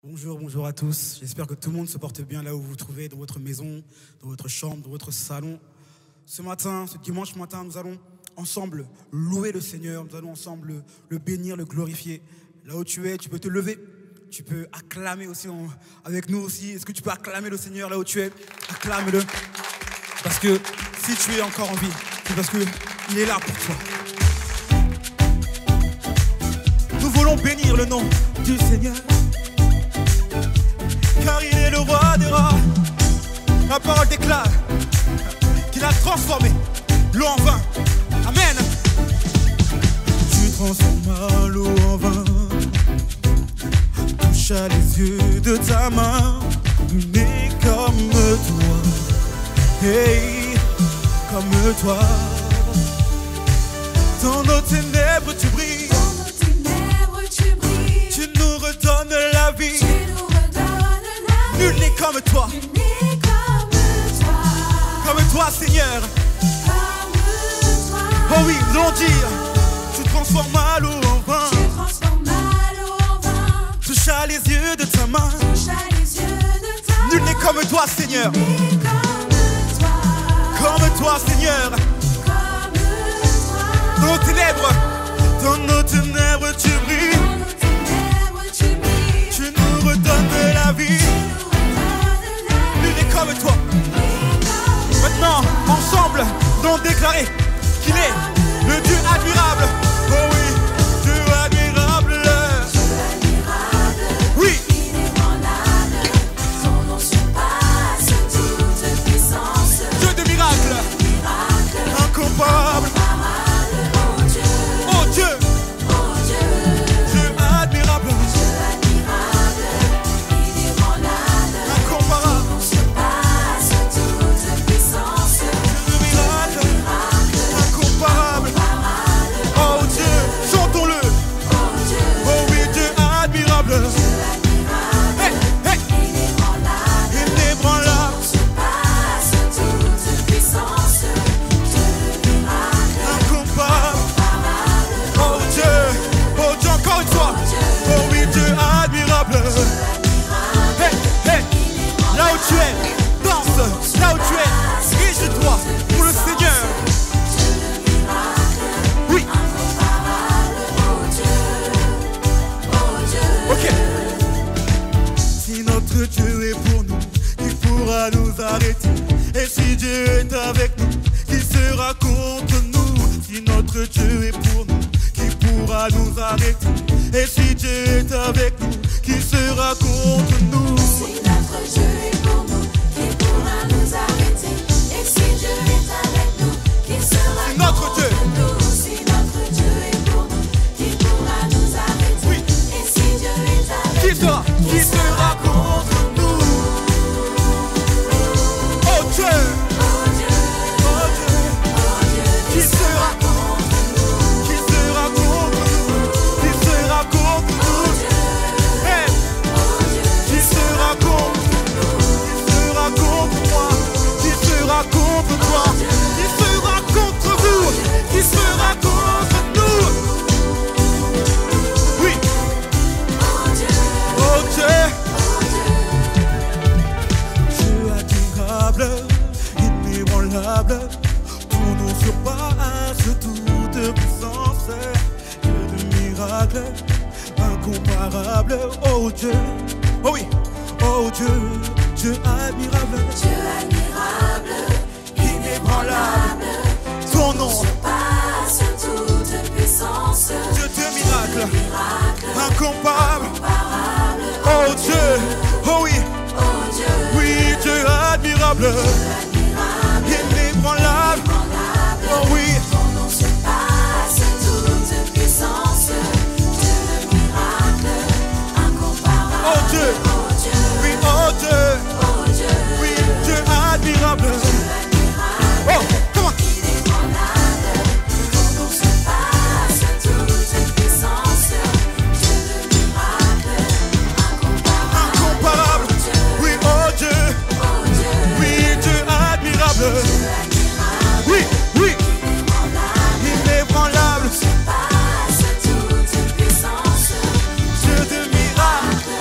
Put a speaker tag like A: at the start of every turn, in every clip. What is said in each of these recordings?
A: Bonjour, bonjour à tous. J'espère que tout le monde se porte bien là où vous vous trouvez, dans votre maison, dans votre chambre, dans votre salon. Ce matin, ce dimanche matin, nous allons ensemble louer le Seigneur. Nous allons ensemble le bénir, le glorifier. Là où tu es, tu peux te lever. Tu peux acclamer aussi avec nous aussi. Est-ce que tu peux acclamer le Seigneur là où tu es? Acclame-le. Parce que si tu es encore en vie, c'est parce qu'il est là pour toi. Nous voulons bénir le nom du Seigneur. Car il est le roi des rois. La parole déclare qu'il a transformé l'eau en vin. Amen. Tu transformes l'eau en vin. Touche à les yeux de ta main. Né comme toi. Hey, comme toi. Dans nos ténèbres tu brilles.
B: Dans nos ténèbres tu brilles.
A: Tu nous redonnes la vie. Nul n'est comme toi.
B: Nul n'est comme toi.
A: Comme toi, Seigneur.
B: Comme toi.
A: Oh oui, nous allons dire. Tu transformes l'eau en vin.
B: Tu transformes l'eau en vin.
A: Touche à les yeux de ta main.
B: Touche à les yeux de ta main.
A: Nul n'est comme toi, Seigneur.
B: Nul n'est comme toi.
A: Comme toi, Seigneur.
B: Comme toi.
A: Dans nos ténèbres, tu brilles.
B: Dans nos ténèbres tu brilles.
A: Tu nous redonnes la vie. Nul n'est comme toi. Maintenant, ensemble, nous allons déclarer qu'il est le Dieu admirable. Oh oui, Dieu admirable. Oui.
B: Inébranlable, son nom surpasse toute puissance.
A: Dieu de miracles.
B: Miracle,
A: Incomparable.
B: oh Dieu,
A: Oh Dieu.
B: oh Dieu.
A: Dieu admirable.
B: Admirable, inébranlable,
A: Incomparable.
B: on surpasse toute puissance.
A: Dieu de miracles. Incomparable. Oh Dieu. Chantons-le.
B: Oh Dieu,
A: Oh oui, Dieu admirable. Hey, hey.
B: inébranlable,
A: Inébranlable.
B: on surpasse toute puissance. Dieu miracle,
A: Incomparable. Oh Dieu, encore une fois. Oh oui, Dieu admirable. Hey, hey, là où tu es, danse. Là où tu es, riche-toi pour le Seigneur. Oui,
B: oh Dieu,
A: ok. Si notre Dieu est pour nous, qui pourra nous arrêter? Et si Dieu est avec nous, qui sera contre nous? Si notre Dieu est pour nous, qui pourra nous arrêter? Et si Dieu est avec nous, qui sera contre nous?
B: si notre Dieu est pour nous, qui pourra nous arrêter? Et si Dieu est avec nous, qui sera
A: Si notre Dieu.
B: contre nous? Si notre Dieu est pour nous, qui pourra nous arrêter?
A: Oui.
B: Et si Dieu est avec
A: Qui sera contre nous? Oh Dieu,
B: oh Dieu,
A: oh Dieu,
B: oh Dieu,
A: qui sera contre nous? Qui sera contre nous? Qui sera contre nous? Hey,
B: oh Dieu,
A: qui sera contre nous? Qui sera contre moi? Qui sera contre toi? Qui sera contre vous? Qui sera contre nous? Oui,
B: oh Dieu,
A: oh Dieu.
B: oh Dieu,
A: Dieu admirable, inébranlable, ton nom surpasse toute puissance. Dieu de miracles, incomparable, oh Dieu, oh oui, oh Dieu, Dieu admirable,
B: Dieu admirable,
A: inébranlable, ton nom,
B: surpasse toute puissance.
A: Dieu de miracles,
B: Miracle,
A: incomparable,
B: imparable,
A: oh Dieu, oh oui,
B: oh Dieu,
A: oui, Dieu admirable,
B: admirable,
A: inébranlable, oh oui.
B: ton nom surpasse toute puissance. Dieu de miracle, incomparable,
A: Oh Dieu,
B: oh Dieu,
A: oui, oh Dieu,
B: oh Dieu,
A: oui, Dieu admirable.
B: admirable,
A: Oh, come on.
B: inébranlable, ton nom surpasse toute puissance. Dieu de miracle, incomparable,
A: Incomparable, oui, oh Dieu,
B: oh Dieu,
A: oui, Dieu admirable,
B: admirable,
A: oui, oui,
B: inébranlable,
A: inébranlable,
B: surpasse toute puissance.
A: Dieu de miracle,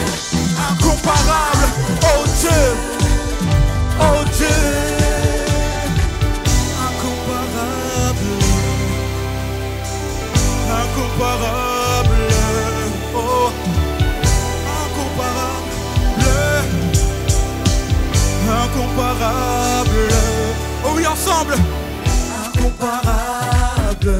A: ensemble.
C: Incomparable.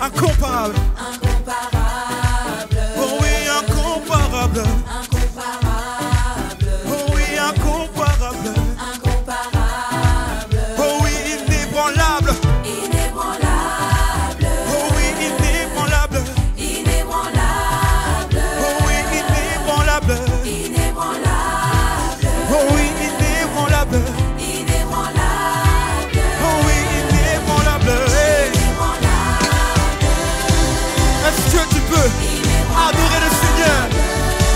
A: Incomparable.
B: Incomparable.
A: Oh oui, incomparable.
B: Incomparable.
A: Oh oui, incomparable.
B: Incomparable.
A: Oh oui, inébranlable.
B: Inébranlable.
A: Oh oui, inébranlable.
B: Inébranlable.
A: Oh oui, inébranlable.
B: Inébranlable.
A: Oh oui, inébranlable.
B: Inébranlable.
A: Oh oui, inébranlable. Hey. Est-ce que tu peux adorer le Seigneur?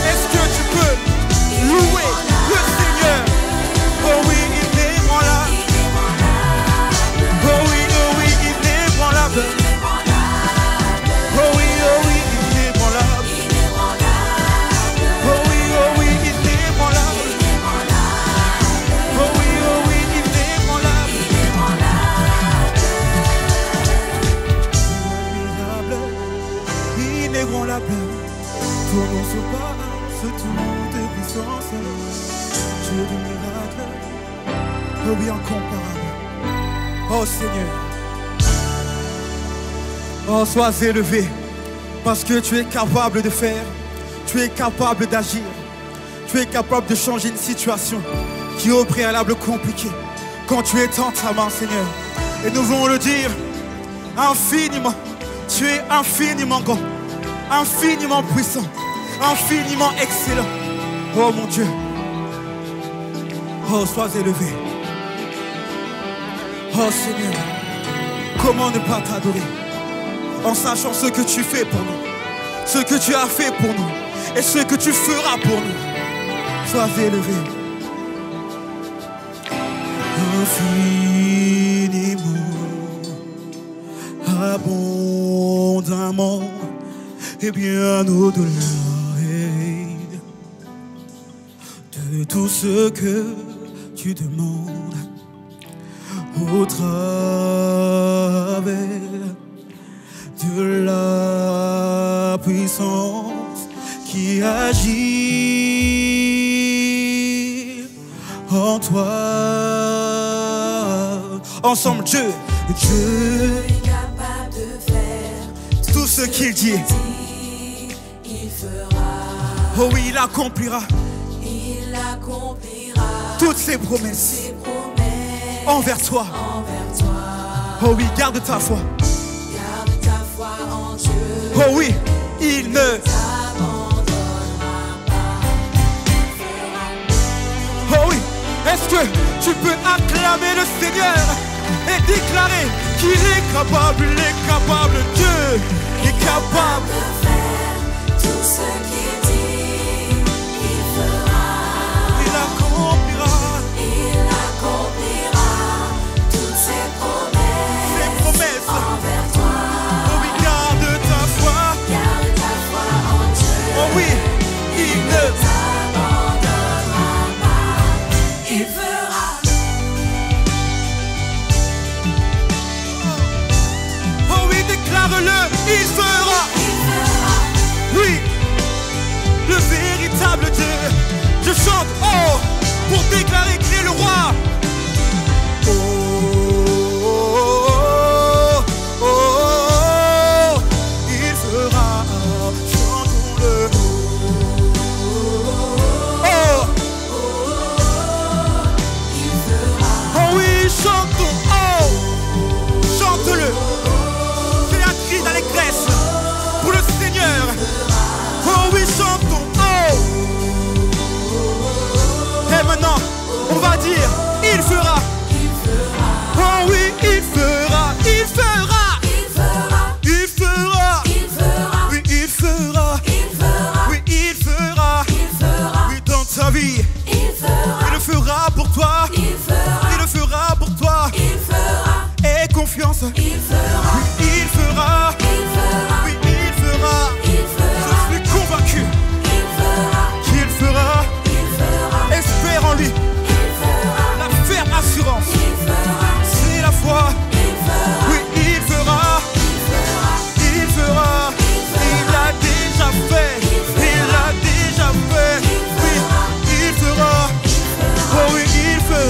A: Est-ce que tu peux louer le Seigneur? Oh oui, inébranlable. Oh oui, inébranlable. Oh oui, inébranlable. Oh oui, inébranlable. Oh oui, inébranlable. Admirable, inébranlable, ton nom surpasse toutes puissances. Dieu du miracle, oh oui, incomparable. Oh Seigneur, oh sois élevé, parce que tu es capable de faire, tu es capable d'agir, tu es capable de changer une situation qui est au préalable compliquée. Quand tu es dans ta main, Seigneur, et nous voulons le dire infiniment, tu es infiniment grand, infiniment puissant, infiniment excellent. Oh mon Dieu, oh sois élevé. Oh Seigneur, comment ne pas t'adorer en sachant ce que tu fais pour nous, ce que tu as fait pour nous et ce que tu feras pour nous. Sois élevé. Infiniment, abondamment et bien au-delà de tout ce que tu demandes au travers de la puissance qui agit en toi. Ensemble, Dieu
B: est capable de faire
A: tout ce qu'il dit.
B: Il fera.
A: Oh oui, il accomplira
B: Il accomplira
A: toutes ses promesses
B: ses promesses
A: envers toi.
B: envers toi.
A: Oh oui, garde ta foi.
B: Garde ta foi en Dieu.
A: Oh oui, il ne...
B: T'abandonnera pas.
A: Oh oui, est-ce que tu peux acclamer le Seigneur et déclarer qu'il est capable, Dieu est capable.
B: De faire tout ce qu'il dit, il fera.
A: Il accomplira
B: Il accomplira toutes ses promesses envers toi.
A: Oh oui, garde ta foi.
B: Garde ta foi en Dieu.
A: Oh oui, il ne...
B: T'abandonnera pas. Il fera.
A: Oh oui, déclare-le, il fera.
B: Il fera.
A: Oui, le véritable Dieu. Je chante, oh, pour déclarer qu'il est le roi. Oh, oh, oh, oh, oh, il fera. Chantons-le. Oh, oh oui, chantons. Oh, chante-le. Fais un cri d'allégresse pour le Seigneur. Oh oui, chantons. Oh. Et maintenant, on va dire, il fera. Oh oui, il fera. Il fera.
B: Il fera.
A: Il fera.
B: Il fera.
A: Oui, il fera.
B: Il fera.
A: Oui, il fera.
B: Il fera.
A: Oui, dans ta vie,
B: Il fera.
A: il le fera pour toi.
B: Il fera.
A: Il le fera pour toi.
B: Il fera.
A: Aie confiance.
B: Il fera.
A: Oui, il fera.
B: Il fera.
A: Oui, il fera.
B: Il fera.
A: Je suis convaincu
B: Il fera.
A: qu'il fera.
B: Il fera.
A: Espère en lui.
B: Il fera.
A: La ferme assurance.
B: Il fera.
A: C'est la foi.
B: Il fera.
A: Oui, il fera.
B: Il fera.
A: Il fera. Il l'a déjà fait. Il l'a déjà fait. Oui, il fera. Oh oui, il fera.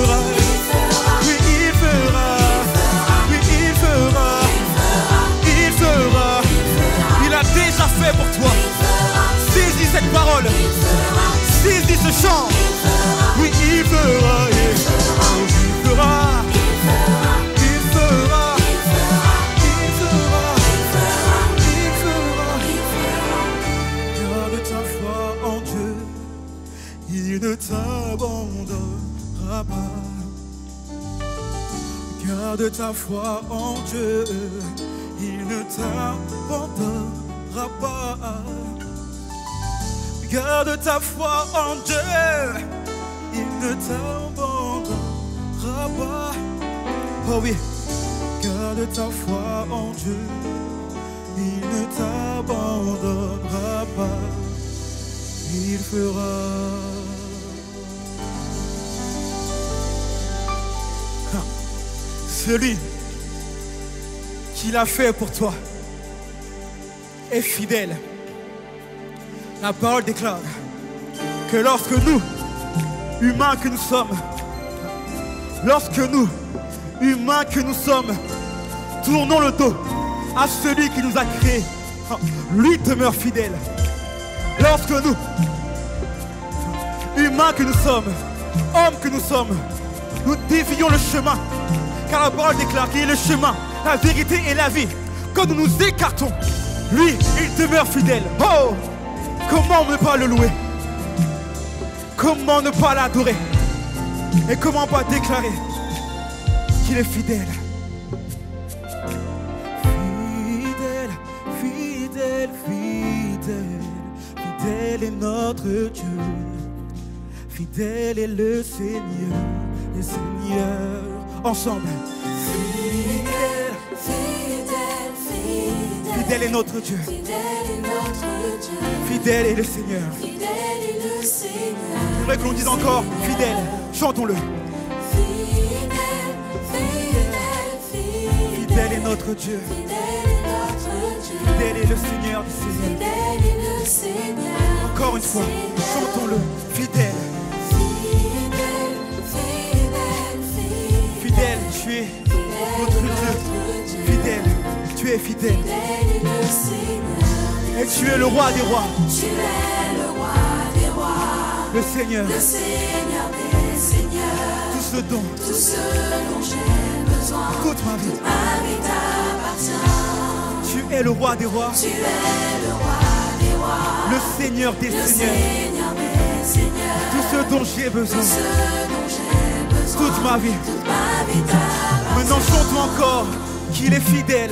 A: il ne t'abandonnera pas. Garde ta foi en Dieu, il ne t'abandonnera pas. Garde ta foi en Dieu, il ne t'abandonnera pas. Oh oui, garde ta foi en Dieu, il ne t'abandonnera pas. Il fera. Celui qui l'a fait pour toi est fidèle. La parole déclare que lorsque nous, humains que nous sommes, tournons le dos à celui qui nous a créés, lui demeure fidèle. Lorsque nous, humains que nous sommes, hommes que nous sommes, nous dévions le chemin, car la parole déclare qu'il est le chemin, la vérité et la vie. Quand nous nous écartons, lui, il demeure fidèle. Oh, comment ne pas le louer? Comment ne pas l'adorer? Et comment pas déclarer qu'il est fidèle? Fidèle, fidèle, fidèle, fidèle est notre Dieu. Fidèle est le Seigneur, le Seigneur. Ensemble. Fidèle, fidèle, fidèle, fidèle est notre Dieu.
B: Fidèle est notre Dieu.
A: Fidèle est le Seigneur.
B: Fidèle est le Seigneur.
A: J'aimerais que l'on dise encore fidèle. Chantons-le.
B: Fidèle, fidèle, fidèle.
A: Fidèle est notre Dieu.
B: Fidèle est notre Dieu.
A: Fidèle est le Seigneur du Seigneur.
B: Fidèle est le Seigneur.
A: Encore une fois, chantons-le. Fidèle. Fidèle, tu es notre Dieu. Fidèle, tu es fidèle. Et tu es le roi des rois.
B: Tu es le roi des rois.
A: Le Seigneur.
B: Le Seigneur des seigneurs.
A: Tout ce dont
B: j'ai besoin.
A: Toute ma vie
B: t'appartient.
A: Tu es le roi des rois.
B: Tu es le roi des rois.
A: Le Seigneur des seigneurs.
B: Seigneur des seigneurs.
A: Tout ce dont j'ai besoin. Toute ma vie.
B: t'appartient.
A: Maintenant chantons encore qu'il est fidèle.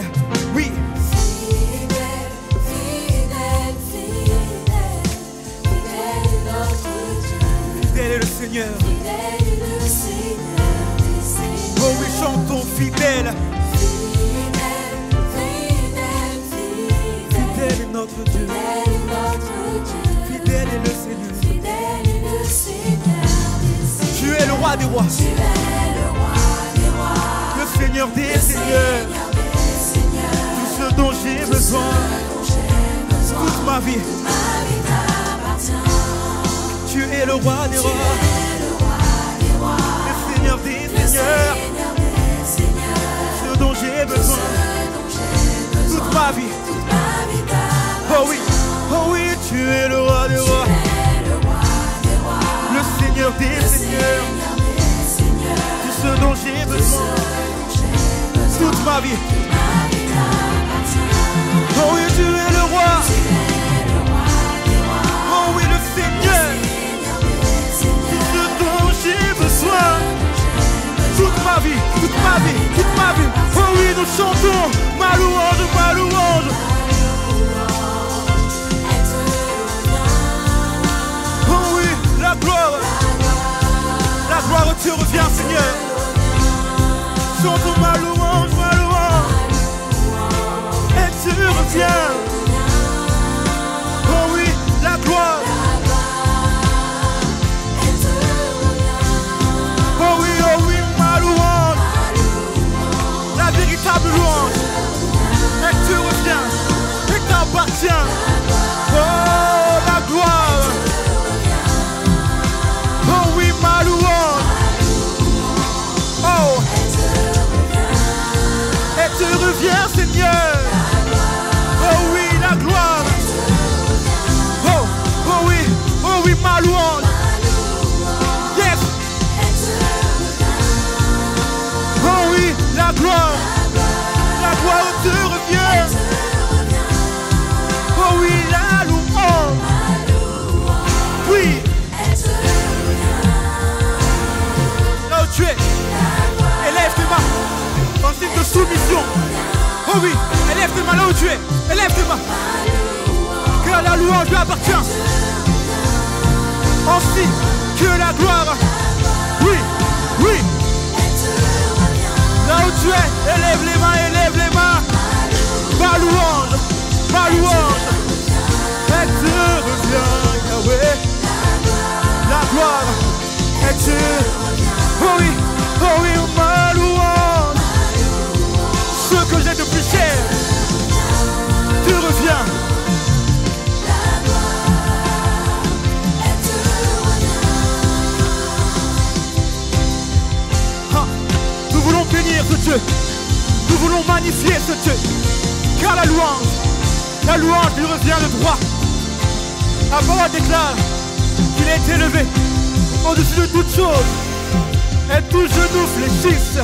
A: Oui.
B: Fidèle, fidèle, fidèle. Fidèle est notre Dieu.
A: Fidèle est le Seigneur.
B: Fidèle est le Seigneur des seigneurs.
A: Oh oui, chantons fidèle.
B: Fidèle, fidèle, fidèle.
A: Fidèle est notre Dieu.
B: Fidèle est notre Dieu.
A: Fidèle est le Seigneur.
B: Fidèle est le Seigneur des seigneurs.
A: Tu es le roi des rois.
B: Tu es le roi des rois.
A: Le Seigneur des seigneurs.
B: Seigneur des seigneurs.
A: Tout ce dont j'ai besoin. Toute ma vie.
B: t'appartient.
A: Tu es le roi des rois.
B: Le roi des rois.
A: Le Seigneur des seigneurs.
B: Seigneur des seigneurs.
A: Ce dont j'ai besoin. Toute ma vie.
B: t'appartient.
A: Oh oui. Oh oui, tu es le roi des rois.
B: Le roi des rois.
A: Le Seigneur des seigneurs.
B: Seigneur des seigneurs.
A: Tout ce dont j'ai besoin. Toute ma vie. Oh oui, tu es le roi. Oh oui, le Seigneur. Tout ce dont j'ai besoin. Toute ma vie, toute ma vie, toute ma vie. Oh oui, nous chantons ma louange, ma louange. Oh oui, la gloire te revient, Seigneur. Chantons ma louange, et tu reviens. Oh oui, la gloire. Oh oui, ma louange. La véritable louange. Et tu reviens, et t'appartient. Oh, la gloire. Oh oui, ma louange. Oh, et tu reviens, Seigneur. Oh oui, la gloire. Oh oui, ma louange. Yes. Oh oui, la gloire te revient. Oh oui, la louange. Oui. signe de soumission. Oh oui, élève tes mains là où tu es. Élève tes mains. Que la louange lui appartient. Ainsi que la gloire. Oui, oui. Là où tu es, élève les mains, élève les mains. Ma louange, ma louange. Elle te revient, Yahweh. La gloire, elle te... Oh oui, ma louange. Ce que j'ai de plus cher te revient. Nous voulons bénir ce Dieu. Nous voulons magnifier ce Dieu. Car la louange lui revient de droit. La parole déclare qu'il a été élevé au-dessus de toutes choses. Et tous genoux fléchissent.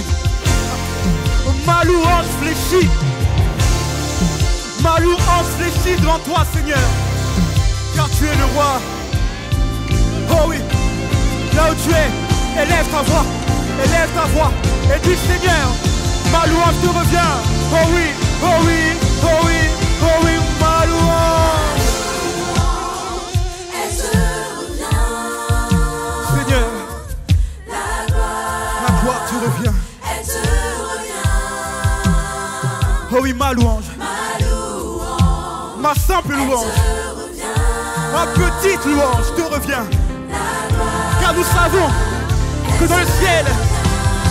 A: Ma louange fléchit. Ma louange fléchit devant toi, Seigneur. Car tu es le roi. Oh oui, là où tu es, élève ta voix. Élève ta voix et dis Seigneur, ma louange te revient. Oh oui, oh oui, oh oui, oh oui, ma louange.
B: Elle te revient.
A: Seigneur,
B: La gloire
A: te revient.
B: elle te revient.
A: Oh oui, ma louange,
B: Ma louange
A: ma simple louange,
B: te revient.
A: ma petite louange te revient.
B: La gloire
A: Car nous savons que dans le ciel,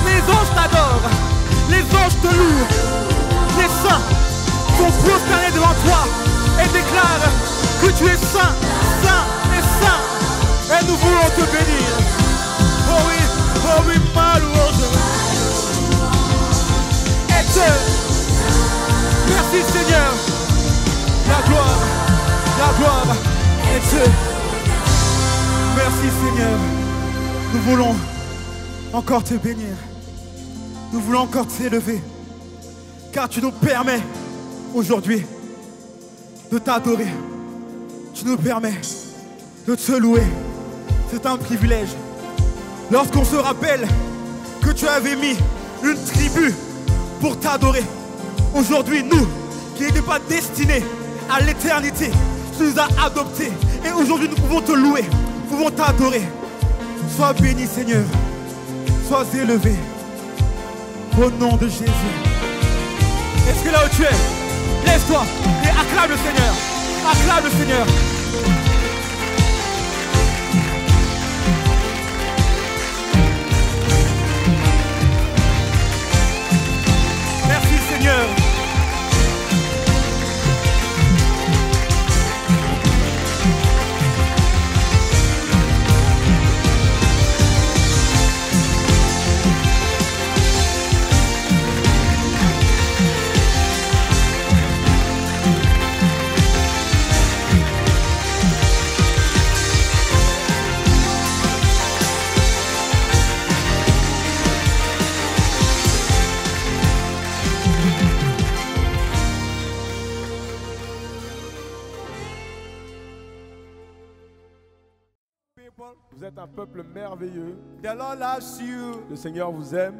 A: les anges t'adorent, les anges te louent, les saints sont prosternés devant toi et déclarent que tu es saint, saint et saint. Et nous voulons te bénir. Oh oui, ma louange. Et te... Merci Seigneur. La gloire, et te... Merci Seigneur. Nous voulons encore te bénir. Nous voulons encore t'élever. Car tu nous permets aujourd'hui de t'adorer. Tu nous permets de te louer. C'est un privilège. Lorsqu'on se rappelle que tu avais mis une tribu pour t'adorer. Aujourd'hui, nous, qui n'étions pas destinés à l'éternité, tu nous as adoptés. Et aujourd'hui, nous pouvons te louer. Nous pouvons t'adorer. Sois béni, Seigneur. Sois élevé. Au nom de Jésus. Est-ce que là où tu es, lève-toi et acclame le Seigneur. Acclame le Seigneur. Merci Seigneur.
C: Vous êtes un peuple merveilleux.
D: The Lord loves you
C: Le Seigneur vous aime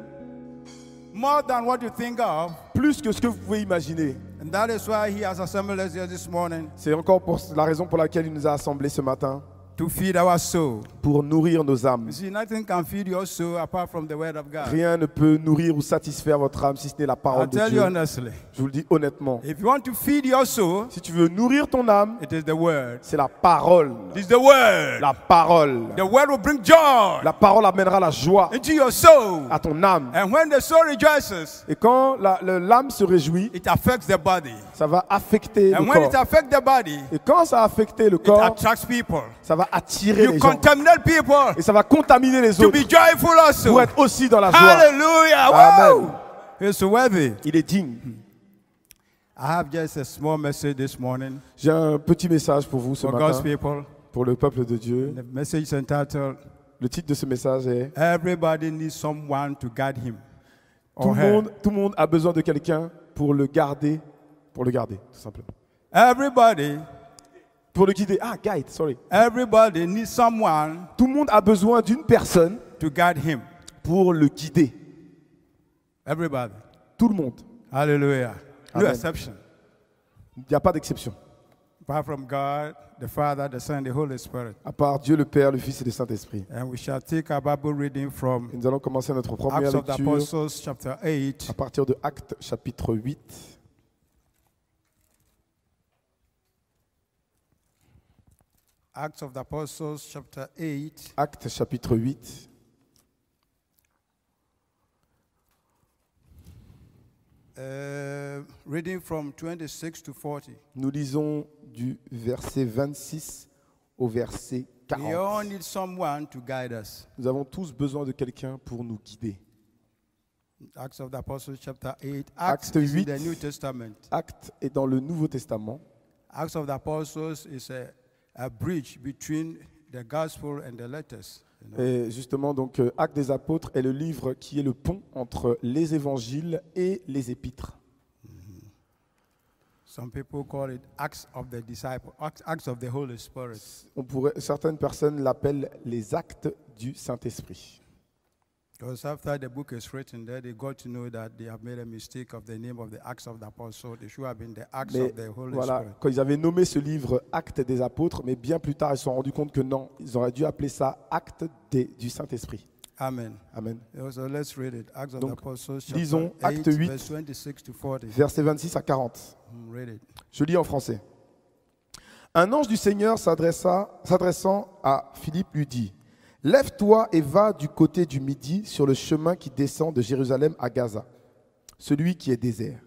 D: more than what you think of.
C: plus que ce que vous pouvez imaginer.
D: And that is why He has assembled us here this morning
C: C'est encore pour la raison pour laquelle il nous a assemblés ce matin,
D: to feed our soul.
C: pour nourrir nos âmes.
D: You see, nothing can feed your soul apart from the Word of God.
C: Rien ne peut nourrir ou satisfaire votre âme si ce n'est la
D: I'll
C: parole de
D: tell you
C: Dieu.
D: honestly.
C: Je vous le dis honnêtement.
D: If you want to feed your soul,
C: Si tu veux nourrir ton âme,
D: it is the Word.
C: c'est la parole.
D: It is the Word.
C: La parole.
D: The Word will bring joy
C: La parole amènera la joie
D: into your soul.
C: à ton âme.
D: And when the soul rejoices,
C: Et quand l'âme se réjouit,
D: it affects the body.
C: ça va affecter
D: And
C: le
D: when it
C: corps.
D: affects the body,
C: Et quand ça a affecté le
D: it
C: corps,
D: attracts people.
C: ça va attirer
D: You
C: les gens.
D: contaminate people
C: Et ça va contaminer les
D: to
C: autres
D: be joyful also.
C: pour être aussi dans la joie.
D: Hallelujah.
C: Amen.
D: Woo! He's worthy.
C: Il est digne.
D: I have just a small message this morning
C: J'ai un petit message pour vous ce
D: for God's
C: matin,
D: people.
C: pour le peuple de Dieu.
D: The message is entitled,
C: Le titre de ce message est
D: Everybody needs someone to guide him.
C: tout
D: or
C: le
D: her.
C: monde a besoin de quelqu'un pour le garder, tout simplement.
D: Everybody,
C: Pour le guider. Ah, guide, sorry.
D: everybody needs someone
C: Tout le monde a besoin d'une personne
D: to guide him.
C: pour le guider.
D: Everybody.
C: Tout le monde.
D: Hallelujah. No
C: Amen.
D: exception.
C: Il n'y a pas d'exception.
D: Apart from God, the Father, the Son, the Holy Spirit.
C: À part Dieu le Père, le Fils et le Saint-Esprit.
D: And we shall take our Bible reading from
C: Et nous allons commencer notre première
D: Acts of the
C: lecture
D: Apostles, chapter 8.
C: à partir de Actes chapitre 8.
D: Acts of the Apostles, chapter 8.
C: Actes chapitre 8.
D: Reading from 26 to 40.
C: Nous lisons du verset 26 au verset
D: We all
C: 40.
D: need someone to guide us.
C: Nous avons tous besoin de quelqu'un pour nous guider.
D: Acts of the Apostles, chapter 8.
C: Acts
D: Acts is in
C: 8.
D: the New Testament.
C: Actes est dans le Nouveau Testament.
D: Acts of the Apostles is a bridge between the gospel and the letters. You know.
C: Et justement, donc, Actes des Apôtres est le livre qui est le pont entre les évangiles et les épîtres.
D: Some people call it Acts of the Disciples, Acts of the Holy Spirit.
C: Certaines personnes l'appellent les actes du Saint-Esprit.
D: Because after the book is written there, they got to know that they have made a mistake of the name of the Acts of the Apostles. They should have been the Acts
C: Mais
D: of the Holy
C: voilà,
D: Spirit.
C: quand ils avaient nommé ce livre Actes des Apôtres, mais bien plus tard, ils se sont rendus compte que non, ils auraient dû appeler ça Actes du Saint-Esprit.
D: Amen.
C: Amen.
D: So let's read it. Acts of
C: Donc,
D: the Apostles,
C: lisons
D: chapter 8,
C: Acte 8,
D: verse 26 to 40.
C: Versets 26 à 40.
D: Read it.
C: Je lis en français. Un ange du Seigneur s'adressant à Philippe lui dit, « Lève-toi et va du côté du Midi sur le chemin qui descend de Jérusalem à Gaza, celui qui est désert. »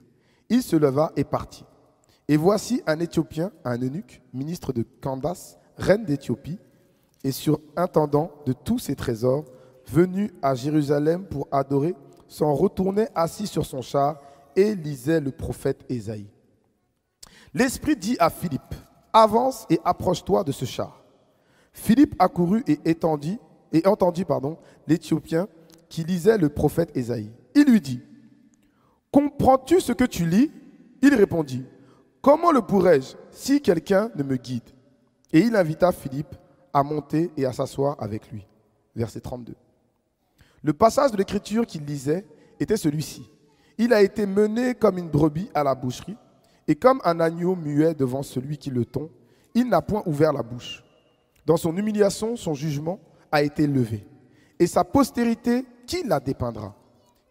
C: Il se leva et partit. Et voici un Éthiopien, un eunuque, ministre de Candace, reine d'Éthiopie, et surintendant de tous ses trésors, venu à Jérusalem pour adorer, s'en retournait assis sur son char et lisait le prophète Ésaïe. L'Esprit dit à Philippe, « Avance et approche-toi de ce char. » Philippe accourut et entendit l'Éthiopien qui lisait le prophète Ésaïe. Il lui dit, « Comprends-tu ce que tu lis ?» Il répondit, « Comment le pourrais-je si quelqu'un ne me guide ?» Et il invita Philippe à monter et à s'asseoir avec lui. Verset 32. Le passage de l'Écriture qu'il lisait était celui-ci. Il a été mené comme une brebis à la boucherie, et comme un agneau muet devant celui qui le tond, il n'a point ouvert la bouche. Dans son humiliation, son jugement a été levé. Et sa postérité, qui la dépeindra?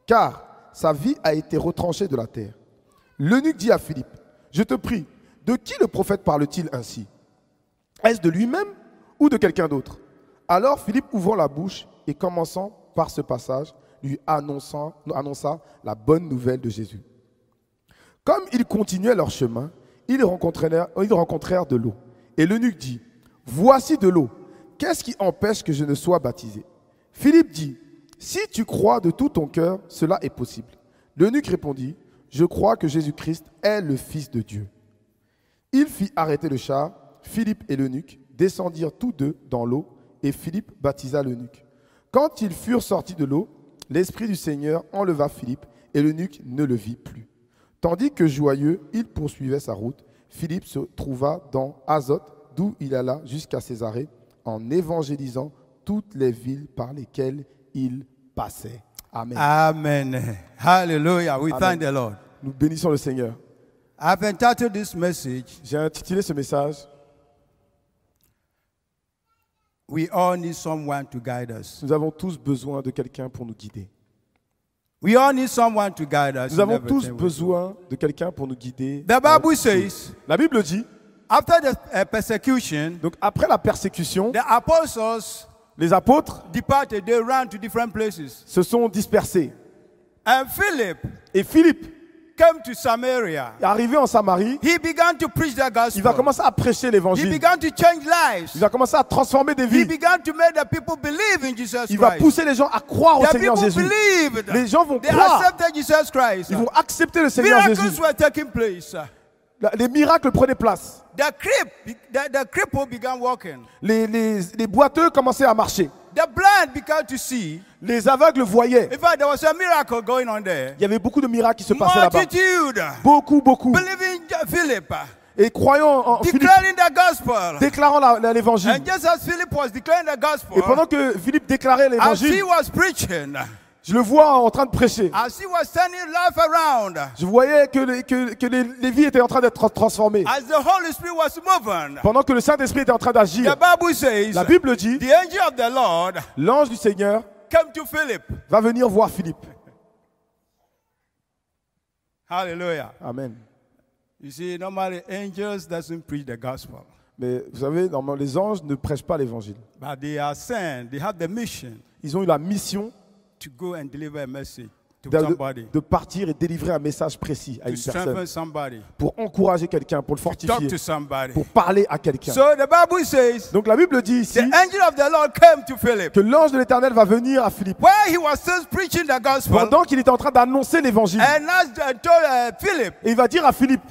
C: Car sa vie a été retranchée de la terre. L'eunuque dit à Philippe, « Je te prie, de qui le prophète parle-t-il ainsi? Est-ce de lui-même ou de quelqu'un d'autre ?» Alors Philippe, ouvrant la bouche et commençant par ce passage, lui annonça la bonne nouvelle de Jésus. Comme ils continuaient leur chemin, ils rencontrèrent de l'eau. Et l'eunuque dit, « Voici de l'eau. Qu'est-ce qui empêche que je ne sois baptisé ?» Philippe dit, « Si tu crois de tout ton cœur, cela est possible. » L'eunuque répondit, « Je crois que Jésus-Christ est le Fils de Dieu. » Il fit arrêter le char. Philippe et l'eunuque descendirent tous deux dans l'eau, et Philippe baptisa l'eunuque. Quand ils furent sortis de l'eau, l'Esprit du Seigneur enleva Philippe, et l'eunuque ne le vit plus. Tandis que joyeux, il poursuivait sa route, Philippe se trouva dans Azote, d'où il alla jusqu'à Césarée, en évangélisant toutes les villes par lesquelles il passait. Amen.
D: Amen. Hallelujah. We
C: Amen.
D: thank the Lord.
C: Nous bénissons le Seigneur.
D: I've entitled this message,
C: J'ai intitulé ce message,
D: We All Need Someone to Guide Us.
C: nous avons tous besoin de quelqu'un pour nous guider.
D: We all need someone to guide us.
C: Nous
D: in
C: avons tous
D: everything we do.
C: besoin de quelqu'un pour nous guider.
D: The Bible says,
C: La Bible dit,
D: after the persecution,
C: donc après la persécution,
D: the apostles
C: les apôtres
D: departed. They ran to different places.
C: se sont dispersés.
D: And Philip
C: Et Philippe
D: came to Samaria.
C: est arrivé en Samarie.
D: He began to preach the
C: Il va
D: gospel.
C: commencer à prêcher
D: He
C: l'évangile.
D: began to change lives.
C: Il va commencer à transformer des
D: He
C: vies.
D: began to make the people believe in Jesus
C: Il va
D: Christ.
C: pousser les gens à croire au
D: The
C: Seigneur
D: people
C: Jésus.
D: believed.
C: Les gens vont
D: They
C: croire.
D: accepted Jesus Christ.
C: Ils vont accepter le Seigneur
D: Miracles
C: Jésus.
D: were taking place.
C: Les miracles prenaient place.
D: The cripple began walking.
C: Les boiteux commençaient à marcher.
D: The blind began to see.
C: Les aveugles voyaient.
D: In fact, there was a miracle going on there.
C: Il y avait beaucoup de miracles qui se passaient là-bas.
D: Multitude
C: Beaucoup.
D: believing Philip,
C: Et croyant en Philippe,
D: declaring the gospel.
C: déclarant l'évangile.
D: And just as Philip was declaring the
C: Et
D: gospel,
C: pendant que Philippe déclarait
D: as he
C: l'évangile,
D: was preaching,
C: Je le vois en train de prêcher.
D: As he was turning life around,
C: Je voyais que les vies étaient en train d'être transformées.
D: as the Holy Spirit was moving,
C: Pendant que le Saint-Esprit était en train d'agir,
D: the Bible says,
C: la Bible dit,
D: the angel of the Lord
C: l'ange du Seigneur
D: came to Philip.
C: va venir voir Philippe.
D: Hallelujah.
C: Amen.
D: You see, normally angels doesn't preach the gospel,
C: Mais vous savez, normalement, les anges ne prêchent pas l'évangile.
D: but they are sent. They have the mission
C: Ils ont eu la mission
D: to go and deliver a message to
C: de,
D: somebody,
C: de partir et délivrer un message précis à
D: to
C: une
D: strengthen
C: personne,
D: somebody,
C: pour encourager quelqu'un, pour le
D: to talk
C: fortifier,
D: to somebody.
C: pour parler à quelqu'un.
D: So the Bible says,
C: Donc la Bible dit ici
D: the angel of the Lord came to Philip
C: que l'ange de l'Éternel va venir à Philippe
D: where he was still preaching the gospel,
C: pendant qu'il était en train d'annoncer l'évangile.
D: and told Philip,
C: Et il va dire à Philippe,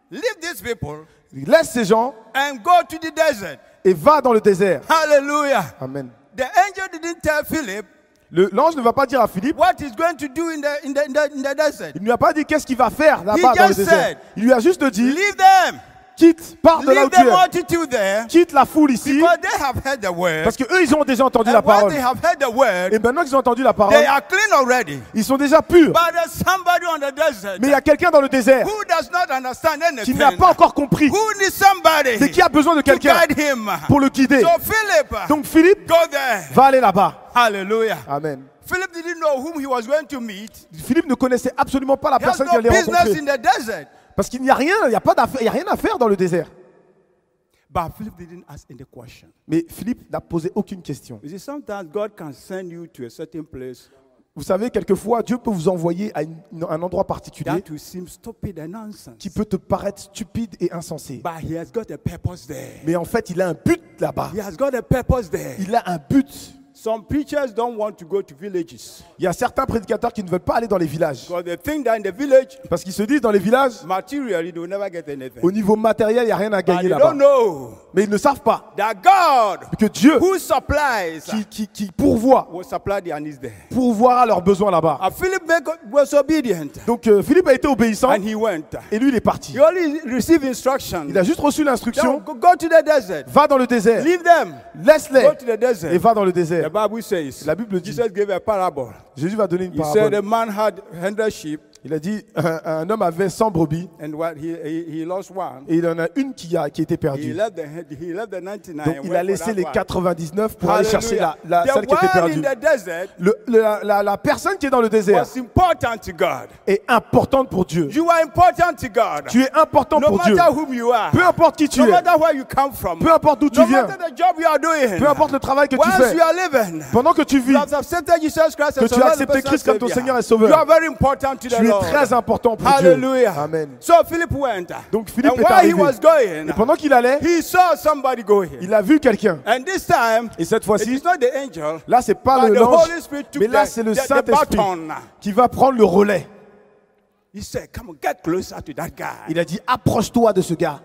D: leave these people
C: laisse ces gens
D: and go to the desert.
C: et va dans le désert.
D: Hallelujah.
C: Amen.
D: The angel didn't tell Philip
C: L'ange ne va pas dire à Philippe,
D: what he's going to do in the desert.
C: il ne lui a pas dit qu'est-ce qu'il va faire là-bas
D: He
C: dans le
D: just
C: désert.
D: said,
C: Il lui a juste dit,
D: Leave them.
C: quitte, pars de là où
D: Leave
C: tu
D: the
C: es.
D: multitude there,
C: Quitte la foule ici,
D: because they have heard the word.
C: parce qu'eux, ils ont déjà entendu la
D: And when
C: parole.
D: they have heard the word,
C: Et maintenant qu'ils ont entendu la parole,
D: they are clean already.
C: ils sont déjà purs.
D: But there's somebody on the desert
C: Mais il y a quelqu'un dans le désert
D: who does not understand
C: qui
D: anything,
C: n'a pas encore compris,
D: who needs somebody
C: mais qui a besoin de
D: to
C: quelqu'un
D: guide him.
C: pour le guider.
D: So Philip,
C: Donc Philippe
D: go there.
C: va aller là-bas.
D: Hallelujah.
C: Amen.
D: Philip didn't know whom he was going to meet.
C: Philippe ne connaissait absolument pas la
D: He has
C: personne
D: no
C: qu'il allait
D: business
C: rencontrer.
D: in the desert.
C: Parce qu'il n'y a rien, il n'y a pas d'affaire, il n'y a rien à faire dans le désert.
D: But Philip didn't ask any question.
C: Mais Philippe n'a posé aucune question.
D: You see, sometimes God can send you to a certain place
C: Vous savez, quelquefois, Dieu peut vous envoyer à un endroit particulier
D: that will seem stupid and nonsense.
C: qui peut te paraître stupide et insensé.
D: But he has got a purpose there.
C: Mais en fait, il a un but là-bas.
D: He has got a purpose there.
C: Il a un but.
D: Some preachers don't want to go to villages
C: Il y a certains prédicateurs qui ne veulent pas aller dans les villages.
D: because they think that in the village,
C: Parce qu'ils se disent, dans les villages,
D: materially, they will never get anything.
C: au niveau matériel, il n'y a rien à
D: But
C: gagner
D: they
C: là-bas.
D: don't know
C: Mais ils ne savent pas
D: that God,
C: que Dieu,
D: who supplies,
C: qui pourvoit,
D: will supply their needs there.
C: pourvoira leurs besoins là-bas.
D: Philip was obedient
C: Donc Philippe a été obéissant
D: and he went.
C: et lui, il est parti.
D: He only received instruction.
C: Il a juste reçu l'instruction,
D: Go to the desert.
C: va dans le désert,
D: Leave them.
C: laisse-les
D: Go to the
C: et
D: desert.
C: va dans le
D: The
C: désert.
D: Bible says,
C: La Bible dit,
D: Jesus gave a parable.
C: Jésus va donner une
D: He said a
C: parabole.
D: man had 100 sheep
C: Il a dit, un homme avait 100 brebis
D: and what he lost one.
C: et il en a une qui était
D: He
C: perdue.
D: left the 99.
C: Donc
D: and
C: il
D: went
C: a
D: for
C: laissé
D: that
C: les
D: one.
C: 99 pour aller chercher
D: Hallelujah.
C: celle qui était
D: The one
C: perdue.
D: in the desert
C: La personne qui est dans le désert
D: was important to God.
C: est importante pour Dieu.
D: You are important to God.
C: Tu es important
D: No
C: pour Dieu.
D: matter whom you are.
C: Peu importe qui tu
D: No
C: es,
D: matter where you come from.
C: peu importe d'où tu
D: No
C: viens,
D: matter the job you are doing.
C: peu importe le travail que tu
D: Whilst
C: fais,
D: you are living.
C: pendant que tu vis,
D: You have accepted Jesus Christ
C: que
D: as
C: tu
D: your
C: as
D: Lord and
C: accepté
D: personal
C: Christ comme ton
D: Savior.
C: Seigneur et Sauveur,
D: You are very important to the
C: tu es
D: Lord.
C: très important pour Dieu.
D: Hallelujah.
C: Amen.
D: So Philip went.
C: Donc Philippe
D: And
C: est
D: while he
C: arrivé.
D: was going,
C: Et pendant qu'il allait,
D: he saw somebody going.
C: il a vu quelqu'un.
D: And this time,
C: Et cette
D: it
C: fois-ci,
D: is not the angel,
C: là, c'est pas
D: but
C: le
D: the
C: l'ange,
D: Holy Spirit took
C: mais là, c'est le
D: the
C: Saint-Esprit
D: baton.
C: qui va prendre le relais.
D: He said, come on, get closer to that guy.
C: Il a dit, approche-toi de ce gars.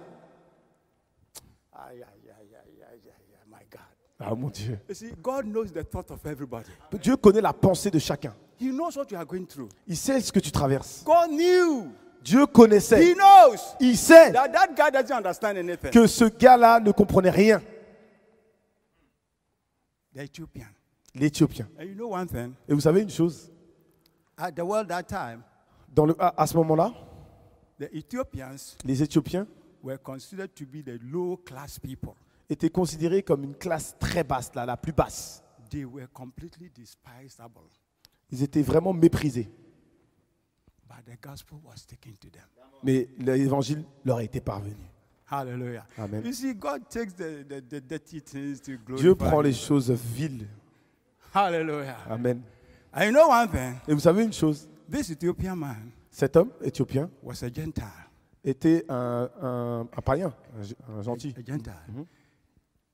D: My God.
C: Ah mon Dieu.
D: You see, God knows the thought of everybody.
C: Dieu connaît la pensée de chacun.
D: He knows what you are going through.
C: Il sait ce que tu traverses.
D: God knew.
C: Dieu connaissait.
D: He knows
C: Il sait
D: that guy doesn't understand anything.
C: que ce gars-là ne comprenait rien.
D: The Ethiopian.
C: L'Éthiopien.
D: And you know one thing?
C: Et vous savez une chose,
D: At the world that time,
C: à ce moment-là,
D: the Ethiopians
C: les Éthiopiens
D: were considered to be the low-class people.
C: étaient considérés comme une classe très basse, la plus basse.
D: They were completely despisable.
C: Ils étaient vraiment méprisés.
D: But the gospel was taken to them.
C: Mais l'évangile leur a été parvenu.
D: Hallelujah.
C: Amen.
D: You see, God takes the dirty things to glorify.
C: Dieu prend
D: Him.
C: les choses viles.
D: Hallelujah.
C: Amen.
D: And you know one thing?
C: Et vous savez une chose,
D: This Ethiopian man
C: cet homme éthiopien
D: was a Gentile.
C: était un païen, un gentil.
D: A Gentile.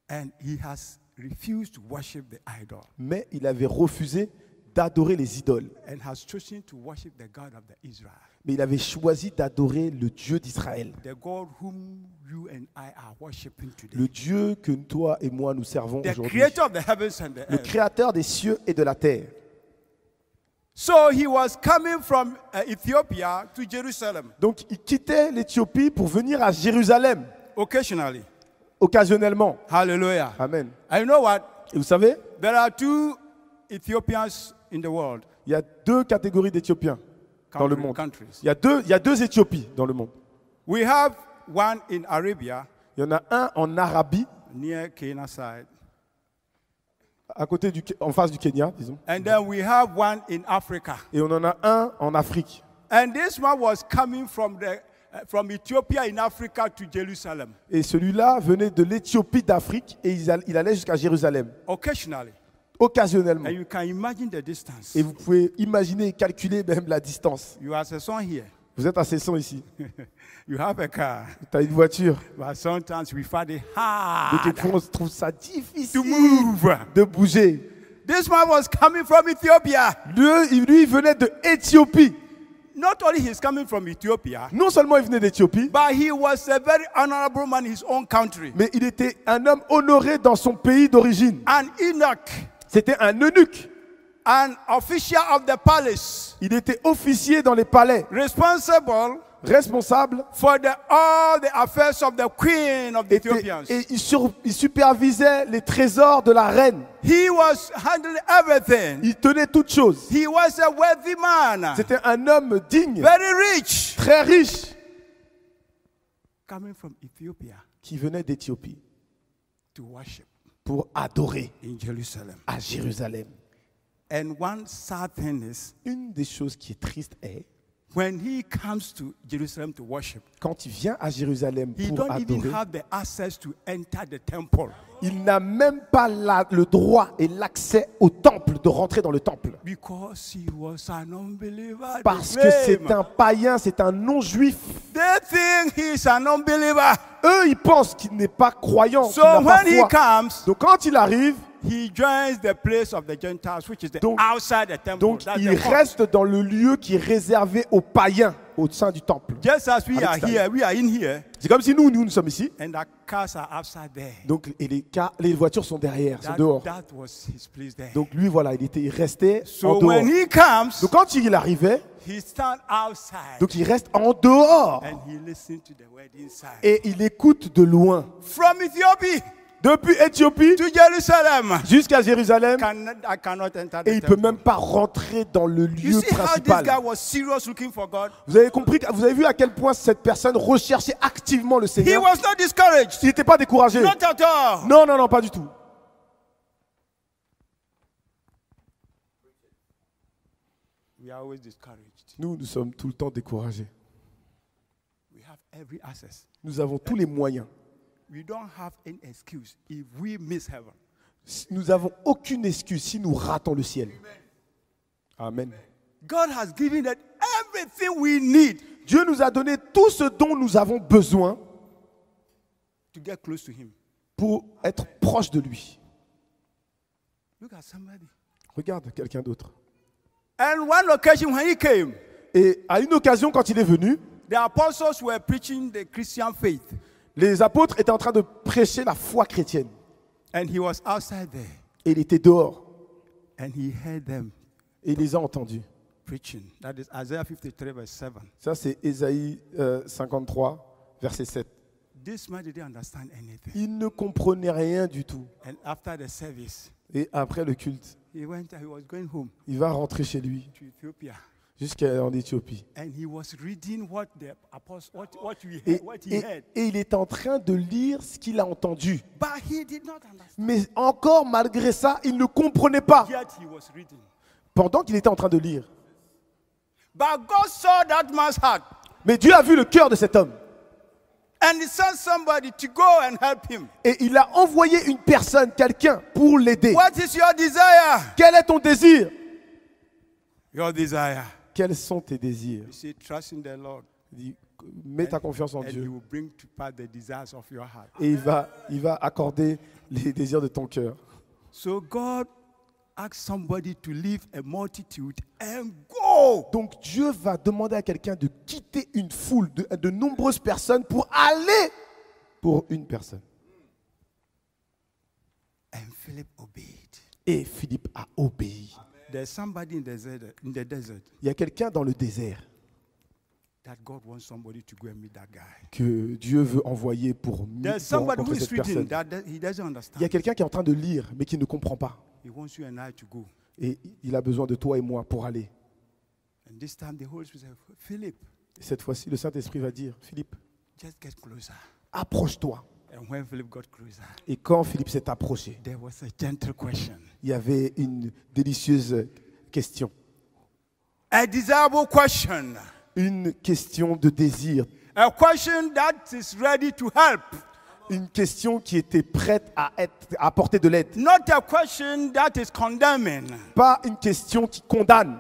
D: And he has refused to worship the idol
C: Mais il avait refusé d'adorer les idoles.
D: and has chosen to worship the God of the Israel.
C: Mais il avait choisi d'adorer le Dieu d'Israël.
D: The God whom you and I are worshiping today.
C: Le Dieu que toi et moi nous servons
D: The
C: aujourd'hui.
D: creator of the heavens and the
C: Le
D: earth.
C: créateur des cieux et de la terre.
D: So he was coming from Ethiopia to Jerusalem
C: Donc il quittait l'Éthiopie pour venir à Jérusalem,
D: occasionally.
C: occasionnellement.
D: Hallelujah.
C: Amen.
D: And you know what?
C: Et vous savez,
D: There are two Ethiopians in the world.
C: Il y a deux catégories d'Éthiopiens dans le monde.
D: countries.
C: Il y a deux Éthiopies dans le monde.
D: We have one in Arabia,
C: Il y en a un en Arabie,
D: near Kenya side.
C: à côté en face du Kenya, disons.
D: And then we have one in Africa.
C: Et on en a un en Afrique.
D: And this one was coming from Ethiopia in Africa to Jerusalem,
C: Et celui-là venait de l'Éthiopie d'Afrique et il allait jusqu'à Jérusalem,
D: occasionally.
C: occasionnellement.
D: And you can imagine the distance.
C: Et vous pouvez imaginer et calculer même la distance.
D: You are a son here.
C: Vous êtes à Cesson ici.
D: You have a car.
C: Tu as une voiture.
D: But sometimes we find it
C: Mais
D: hard
C: quelquefois, on se trouve ça
D: to
C: difficile
D: move.
C: de bouger.
D: This man was coming from Ethiopia.
C: Lui, il venait de Éthiopie.
D: Not only he's coming from Ethiopia,
C: Non seulement il venait d'Éthiopie,
D: but he was a very honorable man in his own country.
C: mais il était un homme honoré dans son pays d'origine.
D: An Enoch,
C: C'était un eunuque.
D: an official of the palace,
C: Il était officier dans les palais,
D: responsible
C: responsable.
D: for all the affairs of the queen of the Ethiopians.
C: Et il supervisait les trésors de la reine.
D: He was handling everything.
C: Il tenait toutes choses.
D: He was a wealthy man,
C: C'était un homme digne,
D: very rich,
C: très riche,
D: coming from Ethiopia
C: qui venait d'Éthiopie
D: to worship
C: pour adorer
D: in Jerusalem.
C: à Jérusalem.
D: And one sad thing is,
C: Une des choses qui est triste est,
D: when he comes to Jerusalem to worship,
C: quand il vient à Jérusalem
D: he
C: pour
D: don't even
C: adorer,
D: have the access to enter the temple
C: il n'a même pas le droit et l'accès au temple, de rentrer dans le temple.
D: because he was an unbeliever.
C: Parce
D: They
C: que
D: claim.
C: c'est un païen, c'est un non-juif.
D: They think he's an unbeliever.
C: Eux, ils pensent qu'il n'est pas croyant,
D: So
C: qu'il n'a pas
D: when he
C: foi.
D: comes,
C: Donc quand il arrive,
D: he joins the place of the Gentiles, which is the
C: Donc-
D: outside the temple.
C: donc
D: That's
C: il
D: the court.
C: reste dans le lieu qui est réservé aux païens au sein du temple.
D: Just as we
C: à
D: are
C: l'extérieur.
D: here, we are in here,
C: C'est comme si nous sommes ici.
D: and the cars are outside there.
C: Donc et les voitures sont derrière, sont dehors.
D: That was his place there.
C: Donc lui, voilà, il restait en
D: So
C: dehors.
D: when he comes,
C: Donc quand il arrivait,
D: he stands outside
C: donc il reste en dehors
D: and he listens to the word inside.
C: et il écoute de loin.
D: From Ethiopia
C: Depuis Éthiopie
D: to Jerusalem,
C: jusqu'à Jérusalem,
D: I cannot enter the
C: et il ne peut
D: temple.
C: même pas rentrer dans le
D: You
C: lieu
D: see how this guy
C: principal.
D: was serious looking for God?
C: Vous avez compris, vous avez vu à quel point cette personne recherchait activement le
D: He
C: Seigneur.
D: was not discouraged.
C: Il n'était pas découragé.
D: Not at all.
C: Non, non, non, pas du tout.
D: We are always discouraged.
C: Nous sommes tout le temps découragés.
D: We have every access.
C: Nous avons tous les moyens.
D: We don't have any excuse if we miss heaven.
C: Nous n'avons aucune excuse si nous ratons le ciel. Amen.
D: God has given us everything we need
C: Dieu nous a donné tout ce dont nous avons besoin
D: to get close to Him.
C: pour être proche de lui.
D: Look at somebody.
C: Regarde quelqu'un d'autre.
D: And one occasion when he came,
C: Et à une occasion, quand il est venu,
D: the apostles were preaching the Christian faith.
C: les apôtres étaient en train de prêcher la foi chrétienne.
D: And he was outside there.
C: Et il était dehors.
D: And he heard them
C: Et il les a entendus.
D: preaching. That is Isaiah 53 verse 7.
C: Ça, c'est Ésaïe 53, verset 7.
D: This man didn't understand anything.
C: Il ne comprenait rien du tout.
D: And after the service,
C: Et après le culte,
D: he was going home
C: il va rentrer chez lui,
D: to Ethiopia.
C: jusqu'en Éthiopie.
D: And he was reading what the apostle, what
C: Et,
D: he heard.
C: et il est en train de lire ce qu'il a entendu.
D: But he did not understand.
C: Mais encore, malgré ça, il ne comprenait pas
D: Yet he was reading.
C: pendant qu'il était en train de lire.
D: But God saw that man's heart.
C: Mais Dieu a vu le cœur de cet homme.
D: And he sent somebody to go and help him.
C: Et il a envoyé une personne, quelqu'un, pour l'aider.
D: What is your desire?
C: Quel est ton désir?
D: Your desire.
C: Quels sont tes désirs?
D: You say, trust in the Lord.
C: Il dit, mets ta confiance en
D: And he
C: Dieu.
D: will bring to pass the desires of your heart.
C: Et il va accorder les désirs de ton cœur.
D: So God asked somebody to leave a multitude and go.
C: Donc Dieu va demander à quelqu'un de quitter une foule de nombreuses personnes pour aller pour une personne.
D: And Philip obeyed.
C: Et Philippe a obéi.
D: There's somebody in the desert
C: Il y a quelqu'un dans le désert
D: that God wants somebody to go and meet that guy.
C: que Dieu veut envoyer pour
D: There's somebody who
C: rencontrer
D: is
C: cette
D: reading
C: personne.
D: that he doesn't
C: Il y a
D: understand.
C: quelqu'un qui est en train de lire mais qui ne comprend pas.
D: He wants you and I to go.
C: Et il a besoin de toi et moi pour aller.
D: And this time the Holy Spirit said, Philip,
C: Et cette fois-ci, le Saint-Esprit va dire, Philippe,
D: just get closer.
C: approche-toi.
D: And when Philip got closer,
C: Et quand Philippe s'est approché,
D: there was a gentle question.
C: il y avait une délicieuse question.
D: A desirable question.
C: Une question de désir.
D: A question that is ready to help.
C: Une question qui était prête à apporter de l'aide.
D: Not a question that is condemning.
C: Pas une question qui condamne.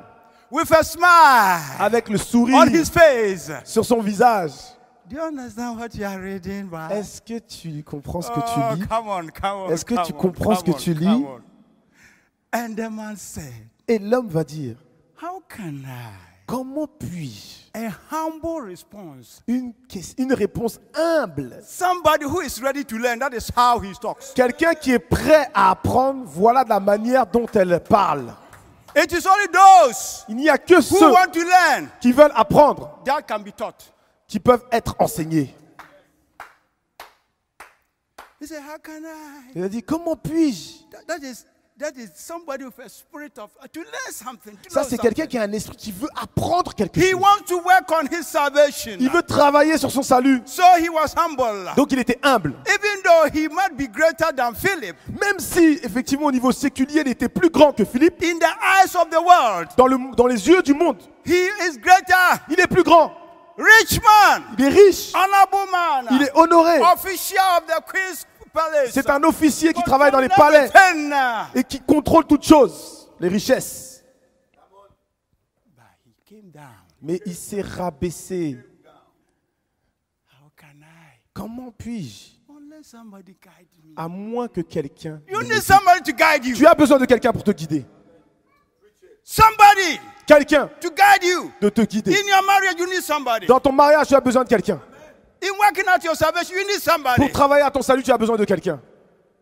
D: With a smile
C: Avec le sourire
D: on his face.
C: sur son visage.
D: Do you understand what you are reading, bro?
C: Est-ce que tu comprends ce que
D: Oh,
C: tu lis?
D: come on, come on.
C: Est-ce que
D: come
C: tu
D: on,
C: comprends ce
D: come
C: que
D: on,
C: tu lis?
D: come on. And the man said,
C: Et l'homme va dire,
D: how can I?
C: comment puis-je?
D: A humble response.
C: Une réponse humble.
D: Somebody who is ready to learn, that is how he talks.
C: Quelqu'un qui est prêt à apprendre, voilà la manière dont elle parle.
D: It is only those
C: Il n'y a que
D: who
C: ceux
D: want to learn
C: qui veulent apprendre
D: that can be taught.
C: qui peuvent être enseignés.
D: He said, how can I?
C: Il a dit, comment puis-je?
D: That is somebody with a spirit of to learn something. To
C: Ça,
D: know
C: c'est
D: something.
C: quelqu'un qui a un esprit qui veut apprendre quelque
D: He
C: chose.
D: wants to work on his salvation.
C: Il veut travailler sur son salut.
D: So he was humble.
C: Donc il était humble.
D: Even though he might be greater than Philip,
C: Même si, effectivement, au niveau séculier, il était plus grand que Philippe,
D: in the eyes of the world,
C: dans les yeux du monde,
D: he is greater.
C: il est plus grand.
D: Rich man,
C: Il est riche.
D: honorable man,
C: Il est honoré.
D: official of the Queen's Palace.
C: C'est un officier qui travaille dans les palais et qui contrôle toutes choses, les richesses.
D: But he came down.
C: Mais il s'est rabaissé.
D: How can I?
C: Comment puis-je?
D: Unless somebody guide me.
C: À moins que quelqu'un...
D: You need somebody to guide you.
C: Tu as besoin de quelqu'un pour te guider.
D: Somebody
C: Quelqu'un
D: to guide you.
C: de te guider.
D: In your marriage, you need somebody.
C: Dans ton mariage, tu as besoin de quelqu'un.
D: In working out your salvation, you need somebody.
C: Pour travailler à ton salut, tu as besoin de quelqu'un.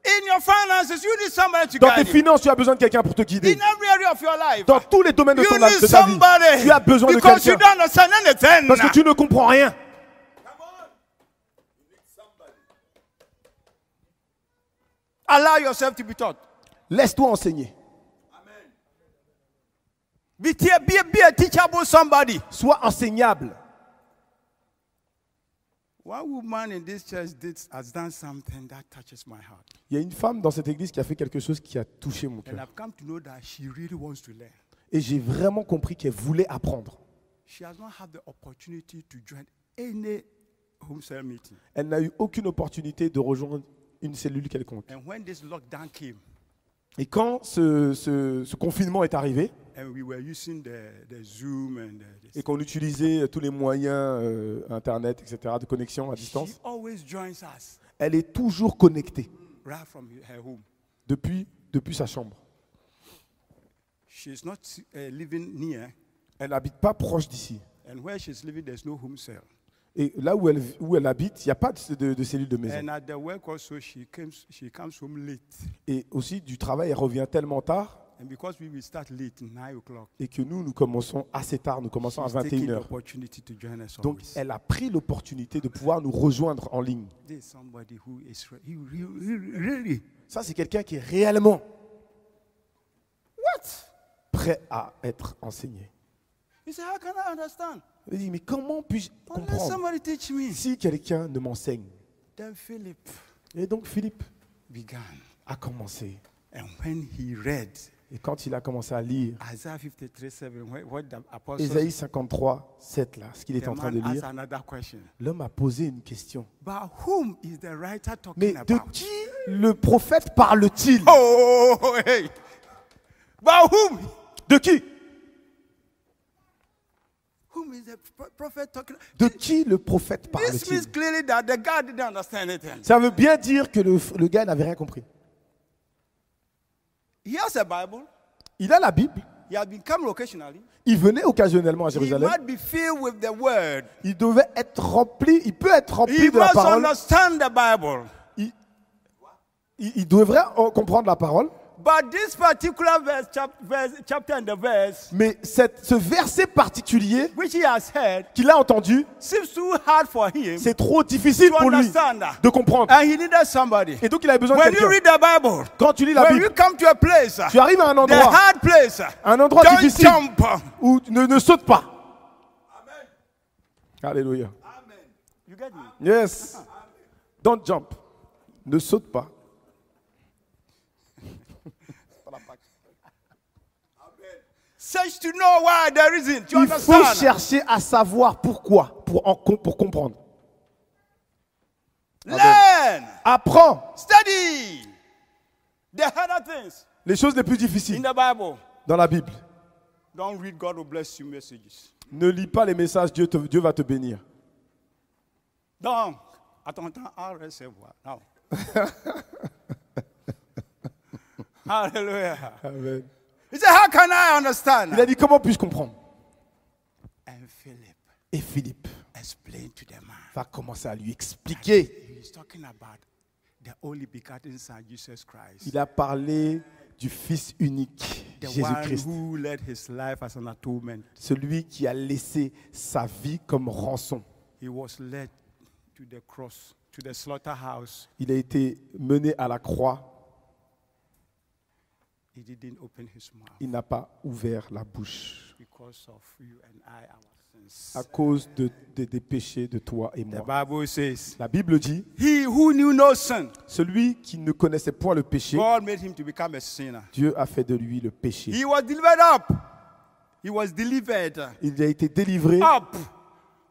D: In your finances, you need somebody to
C: Dans tes
D: guide you.
C: finances, tu as besoin de quelqu'un pour te guider.
D: In every area of your life,
C: Dans tous les domaines de
D: you
C: ton
D: need
C: de ta vie,
D: somebody.
C: tu as besoin de
D: Because you
C: quelqu'un.
D: don't understand anything.
C: Parce que tu ne comprends rien.
D: Allow yourself to be taught.
C: Laisse-toi enseigner.
D: Be a teachable somebody.
C: Sois enseignable.
D: One woman in this church has done something that touches my heart.
C: Il y a une femme dans cette église qui a fait quelque chose qui a touché mon
D: And
C: cœur.
D: I've come to know that she really wants to learn.
C: Et j'ai vraiment compris qu'elle voulait apprendre.
D: She has not had the opportunity to join any home cell meeting.
C: Elle n'a eu aucune opportunité de rejoindre une cellule quelconque.
D: And when this lockdown came,
C: Et quand ce confinement est arrivé,
D: and we were using the Zoom and
C: et qu'on utilisait tous les moyens, Internet, etc., de connexion à
D: she
C: distance,
D: always joins us
C: elle est toujours connectée
D: right from her home.
C: depuis sa chambre.
D: She's not living near,
C: Elle n'habite pas proche d'ici.
D: and where she's living, there's no home cell.
C: Et là où elle habite, il n'y a pas de cellule de maison.
D: And at the work also, she comes home late.
C: Et aussi, du travail, elle revient tellement tard,
D: And because we will start late, 9 o'clock,
C: et que nous commençons assez tard, nous commençons à
D: she's taking the
C: 21h.
D: opportunity to join us
C: Donc,
D: always.
C: elle a pris l'opportunité de pouvoir nous rejoindre en ligne.
D: There is somebody who is really
C: Ça, c'est quelqu'un qui est réellement prêt à être enseigné.
D: You say, how can I understand?
C: Il dit, mais comment puis-je
D: Unless
C: comprendre
D: somebody teach me.
C: si quelqu'un ne m'enseigne?
D: Then Philip
C: Et donc, Philippe
D: began.
C: a commencé.
D: And when he read
C: Et quand il a commencé à lire
D: Isaiah 53:7, what the apostle
C: Ésaïe 53, 7, là, ce qu'il est
D: the
C: en train de
D: man asked
C: lire,
D: another question.
C: l'homme a posé une question.
D: But whom is the writer
C: Mais
D: talking
C: de
D: about?
C: qui le prophète parle-t-il?
D: Oh, hey. But whom?
C: De qui?
D: Whom is the prophet talking about?
C: De qui le prophète
D: This
C: parle-t-il?
D: means clearly that the guy didn't understand anything.
C: Ça veut bien dire que le gars n'avait rien compris.
D: He has a Bible.
C: Il a la Bible.
D: He has been coming occasionally.
C: Il venait occasionnellement à
D: He
C: Jérusalem.
D: might be filled with the word.
C: Il devait être rempli, il peut être rempli
D: He
C: de la
D: must
C: parole.
D: understand the Bible.
C: Il devrait comprendre la parole.
D: But this particular chapter and the verse,
C: Mais ce verset particulier
D: which he has heard,
C: qu'il a entendu,
D: seems too hard for him
C: c'est trop difficile
D: to
C: pour lui
D: understand.
C: de comprendre.
D: And he needed somebody.
C: Et donc il avait besoin de
D: When you
C: quelqu'un.
D: read the Bible,
C: Quand tu lis la
D: when
C: Bible,
D: you come to a place,
C: tu arrives à un
D: the
C: endroit,
D: hard place,
C: un endroit
D: don't
C: difficile
D: jump.
C: où ne saute pas. Alléluia.
D: You get me?
C: Yes. Don't jump. Ne saute pas.
D: Search to know why there isn't. You
C: Il faut
D: understand?
C: chercher à savoir pourquoi, pour comprendre.
D: Learn.
C: Apprends
D: Study. The harder things
C: les choses les plus
D: in
C: difficiles
D: the Bible.
C: dans la Bible.
D: Don't read God will bless you messages.
C: Ne lis pas les messages, Dieu va te bénir.
D: Donc, attends, à recevoir. Non. Hallelujah.
C: Amen.
D: He said, how can I understand?
C: Il a dit, comment puis-je comprendre?
D: And Philip
C: Et Philippe
D: explained to the man.
C: va commencer à lui expliquer.
D: He's talking about the only begotten Son, Jesus Christ.
C: Il a parlé du Fils unique,
D: The one
C: Jésus-Christ.
D: who led his life as an atonement.
C: Celui qui a laissé sa vie comme rançon.
D: He was led to the cross, to the slaughterhouse.
C: Il a été mené à la croix.
D: He didn't open his mouth
C: Il n'a pas ouvert la bouche
D: because of you and I, our sins.
C: à cause des péchés de toi et
D: The
C: moi.
D: Bible says,
C: La Bible dit,
D: he who knew no sin,
C: celui qui ne connaissait point le péché,
D: God made him to become a sinner.
C: Dieu a fait de lui le péché.
D: He was delivered up. He was delivered
C: Il a été délivré
D: up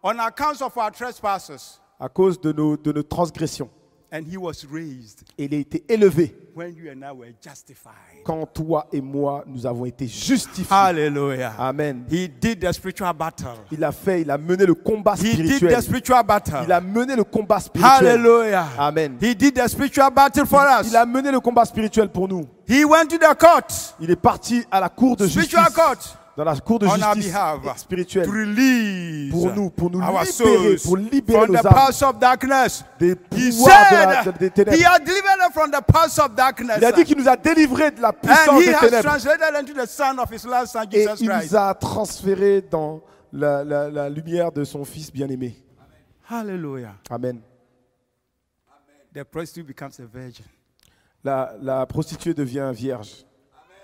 D: on account of our trespasses.
C: à cause de nos transgressions.
D: And he was raised
C: Et il a été élevé
D: when you and I were justified.
C: quand toi et moi, nous avons été justifiés.
D: Hallelujah.
C: Amen.
D: He did the spiritual battle.
C: Il a mené le combat
D: He did the
C: spirituel.
D: spiritual battle.
C: Il a mené le combat spirituel.
D: Hallelujah.
C: Amen.
D: He did the spiritual battle for us.
C: Il a mené le combat spirituel pour nous.
D: He went to the court,
C: Il est parti à la cour de justice.
D: spiritual court,
C: Dans la cour de
D: on our
C: justice
D: behalf,
C: spirituelle.
D: to release
C: Pour nous
D: our
C: libérer,
D: souls
C: pour libérer
D: from
C: nos
D: the
C: âmes
D: powers of darkness.
C: des
D: He
C: pouvoirs
D: said
C: des
D: he
C: ténèbres.
D: has delivered us from the powers of darkness.
C: Il a dit qu'il nous a délivrés de la
D: And
C: puissance
D: he
C: des
D: has
C: ténèbres.
D: translated into the Son of his last Son,
C: Et
D: Jesus
C: il
D: Christ.
C: nous a transférés dans la lumière de son Fils bien-aimé.
D: Hallelujah.
C: Amen.
D: The prostitute becomes a virgin.
C: La prostituée devient vierge.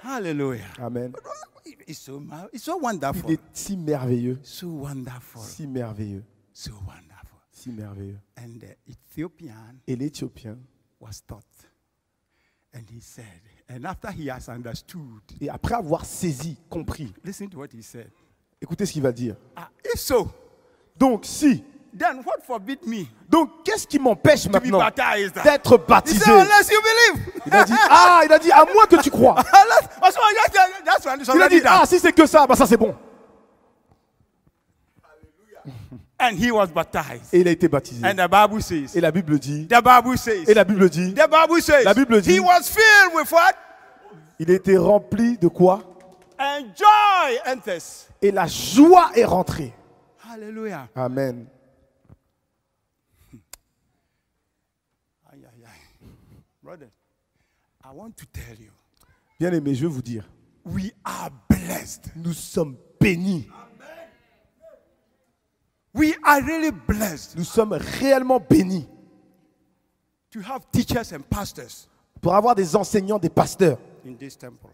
D: Hallelujah.
C: Amen.
D: It's so wonderful.
C: Il est si merveilleux,
D: So wonderful.
C: si merveilleux,
D: So wonderful.
C: si merveilleux.
D: And the Ethiopian
C: Et l'Éthiopien,
D: was taught. And he said, and after he has understood,
C: et après avoir saisi, compris,
D: listen to what he said.
C: écoutez ce qu'il va dire.
D: If so,
C: Donc, si,
D: then what forbid me
C: donc qu'est-ce qui m'empêche
D: to be
C: maintenant
D: baptized?
C: d'être
D: He
C: baptisé?
D: said, unless you believe.
C: Il a dit, à moins que tu crois.
D: That's when
C: Il a
D: somebody
C: dit,
D: that.
C: si c'est que ça, bah ça c'est bon.
D: And he was baptized.
C: Et il a été baptisé.
D: And the Bible says,
C: Et la Bible dit,
D: the Bible says,
C: et la Bible dit,
D: the Bible says,
C: La Bible dit-
D: he was filled with what?
C: il a été rempli de quoi?
D: And joy enters.
C: Et la joie est rentrée.
D: Hallelujah.
C: Amen.
D: Ay, ay, ay. Brother, I want to tell you,
C: Bien aimé, je veux vous dire,
D: we are blessed.
C: nous sommes bénis.
D: We are really blessed
C: Nous sommes réellement bénis
D: to have teachers and pastors
C: pour avoir des enseignants, des pasteurs
D: in this temple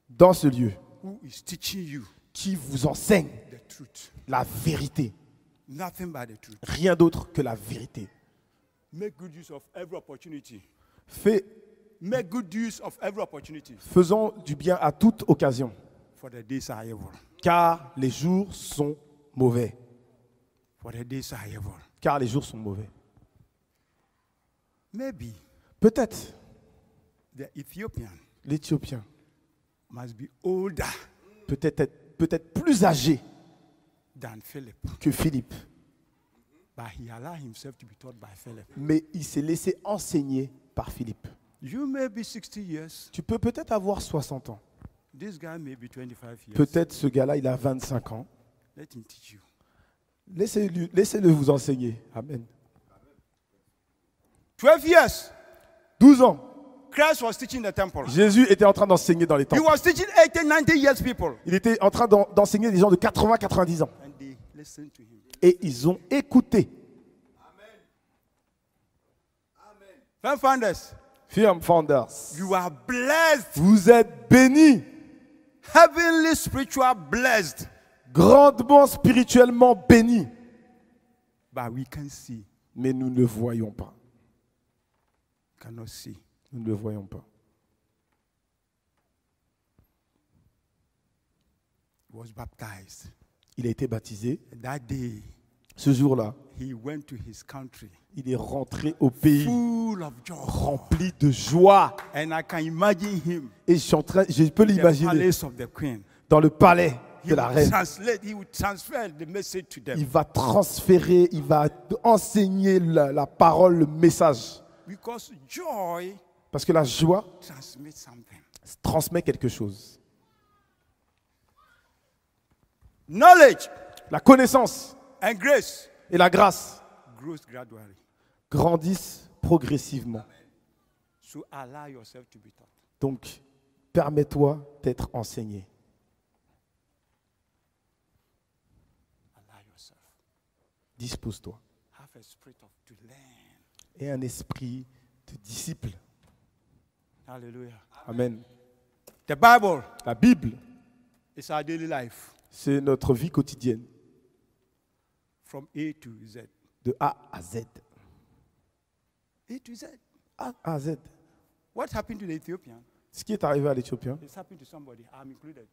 C: dans ce lieu
D: who is teaching you
C: qui vous enseignent
D: the truth.
C: la vérité.
D: Nothing but the truth.
C: Rien d'autre que la vérité.
D: Make good use of every opportunity.
C: Make
D: good use of every opportunity.
C: Faisons du bien à toute occasion,
D: For the days are evil.
C: car les jours sont mauvais.
D: For the days are evil.
C: Car les jours sont mauvais.
D: Maybe
C: Peut-être
D: the Ethiopian
C: l'Éthiopien
D: must be older
C: peut-être plus âgé
D: than Philip.
C: que Philippe,
D: But he allowed himself to be taught by Philip.
C: mais il s'est laissé enseigner par Philippe.
D: You may be 60 years.
C: Tu peux peut-être avoir 60 ans.
D: This guy may be 25 years.
C: Peut-être ce gars-là, il a 25 ans.
D: Let him teach you.
C: Laissez-le vous enseigner. Amen.
D: 12 years.
C: 12 ans.
D: Christ was teaching the temple.
C: Jésus était en train d'enseigner dans les
D: He
C: temples.
D: was teaching 80, 90 years people.
C: Il était en train d'enseigner des gens de 80, 90 ans.
D: And they listened to him.
C: Et ils ont écouté.
D: Firm founders,
C: Firm founders.
D: you are blessed.
C: Vous êtes bénis,
D: Heavenly spiritual blessed.
C: grandement spirituellement bénis.
D: But we can see.
C: Mais nous ne le voyons pas.
D: Cannot see.
C: Nous ne le voyons pas.
D: He was baptized.
C: Il a été baptisé.
D: That day,
C: Ce jour-là,
D: he went to his country
C: il est rentré au pays
D: full of joy.
C: rempli de joie.
D: And I can imagine him
C: Et je peux
D: in the
C: l'imaginer
D: palace of the queen.
C: dans le palais
D: He
C: de la
D: would
C: reine.
D: translate, he would transfer the message to them.
C: Il va transférer, il va enseigner la parole, le message.
D: Because joy
C: Parce que la joie
D: transmits something.
C: transmet quelque chose.
D: Knowledge
C: La connaissance
D: and grace
C: et la grâce
D: grows gradually.
C: grandissent progressivement.
D: So allow yourself to be taught.
C: Donc, permets-toi d'être enseigné.
D: Allow yourself.
C: Dispose-toi.
D: Have a spirit of to learn.
C: Et un esprit de disciple.
D: Hallelujah.
C: Amen.
D: The Bible
C: La Bible,
D: is our daily life
C: c'est notre vie quotidienne,
D: from A to Z.
C: de A à Z.
D: A to Z.
C: A à Z.
D: What happened to the Ethiopian?
C: Ce qui est arrivé à l'Éthiopien
D: It's happened to somebody. I'm included.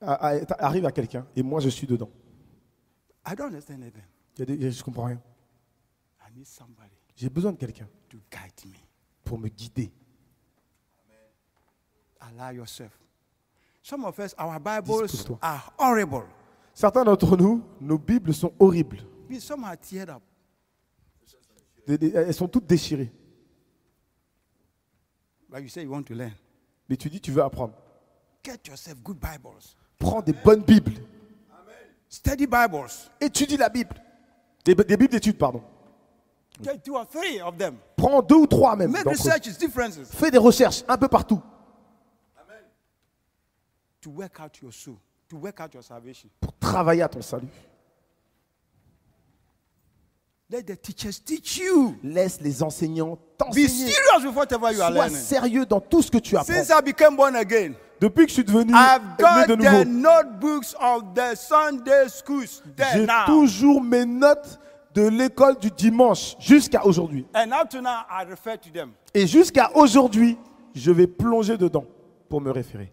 C: arrive à quelqu'un, et moi je suis dedans.
D: I don't understand anything.
C: Je ne comprends rien.
D: I need somebody
C: J'ai besoin de quelqu'un
D: to guide me.
C: pour me guider.
D: Allow yourself. Some of us, our Bibles
C: Dispose-toi.
D: are horrible.
C: Certains d'entre nous, nos Bibles sont horribles.
D: Some are teared up.
C: Elles sont toutes déchirées.
D: But you say you want to learn.
C: Mais tu dis, tu veux apprendre.
D: Get yourself good Bibles.
C: Prends des bonnes Bibles.
D: Study Bibles.
C: Étudie la Bible. Des Bibles d'études, pardon.
D: Get 2 or 3 of them.
C: Prends 2 ou 3 même.
D: Make
C: d'entre eux.
D: researches, differences.
C: Fais des recherches un peu partout
D: To work out your soul. To work out your salvation.
C: pour travailler à ton salut.
D: Let the teachers teach you.
C: Laisse les enseignants
D: Be
C: t'enseigner.
D: serious with whatever you are
C: Sois
D: learning.
C: sérieux dans tout ce que tu apprends.
D: Since I became born again,
C: Depuis que je suis devenu
D: I've
C: né
D: got
C: de
D: the
C: nouveau,
D: notebooks of the Sunday schools there
C: j'ai
D: now.
C: toujours mes notes de l'école du dimanche jusqu'à aujourd'hui.
D: And up to now, I refer to them.
C: Et jusqu'à aujourd'hui, je vais plonger dedans pour me référer.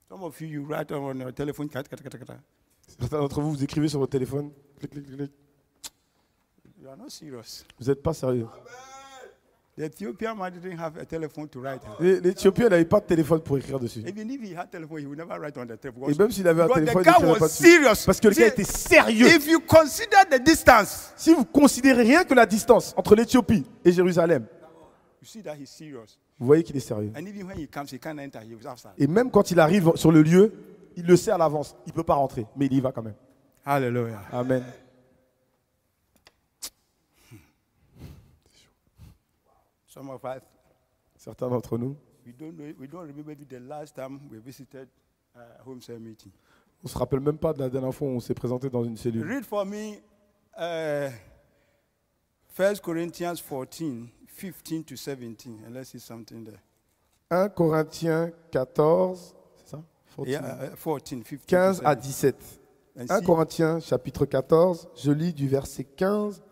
D: Some of you, you write on your telephone.
C: Certains d'entre vous, vous écrivez sur votre téléphone. Clic, clic, clic, clic.
D: You are not serious.
C: Vous n'êtes pas sérieux.
D: The Ethiopian man didn't have a telephone to write.
C: L'Éthiopien n'avait pas de téléphone pour écrire dessus.
D: Even if he had telephone, he would never write on the telephone.
C: Et même s'il avait un
D: Because
C: téléphone,
D: the
C: il
D: guy
C: n'écrirait pas
D: was
C: dessus.
D: serious.
C: Parce que le gars
D: See,
C: était sérieux.
D: If you consider the distance,
C: Si vous considérez rien que la distance entre l'Éthiopie et Jérusalem,
D: you see that he's serious.
C: vous voyez qu'il est sérieux.
D: And even when he comes, he can't enter. He was outside.
C: Et même quand il arrive sur le lieu, il le sait à l'avance. Il ne peut pas rentrer, mais il y va quand même.
D: Hallelujah.
C: Amen.
D: Some of us,
C: Certains d'entre nous,
D: we don't remember the last time we visited home cell meeting.
C: on ne se rappelle même pas de la dernière fois où on s'est présenté dans une cellule.
D: Read for me 1 Corinthians 14, 15 to 17, and let's see something there.
C: 1 Corinthiens 14, c'est ça? 14.
D: Yeah, 14, 15
C: 15
D: to
C: à
D: 17.
C: 17.
D: And
C: 1
D: see-
C: Corinthiens chapitre 14, je lis du verset 15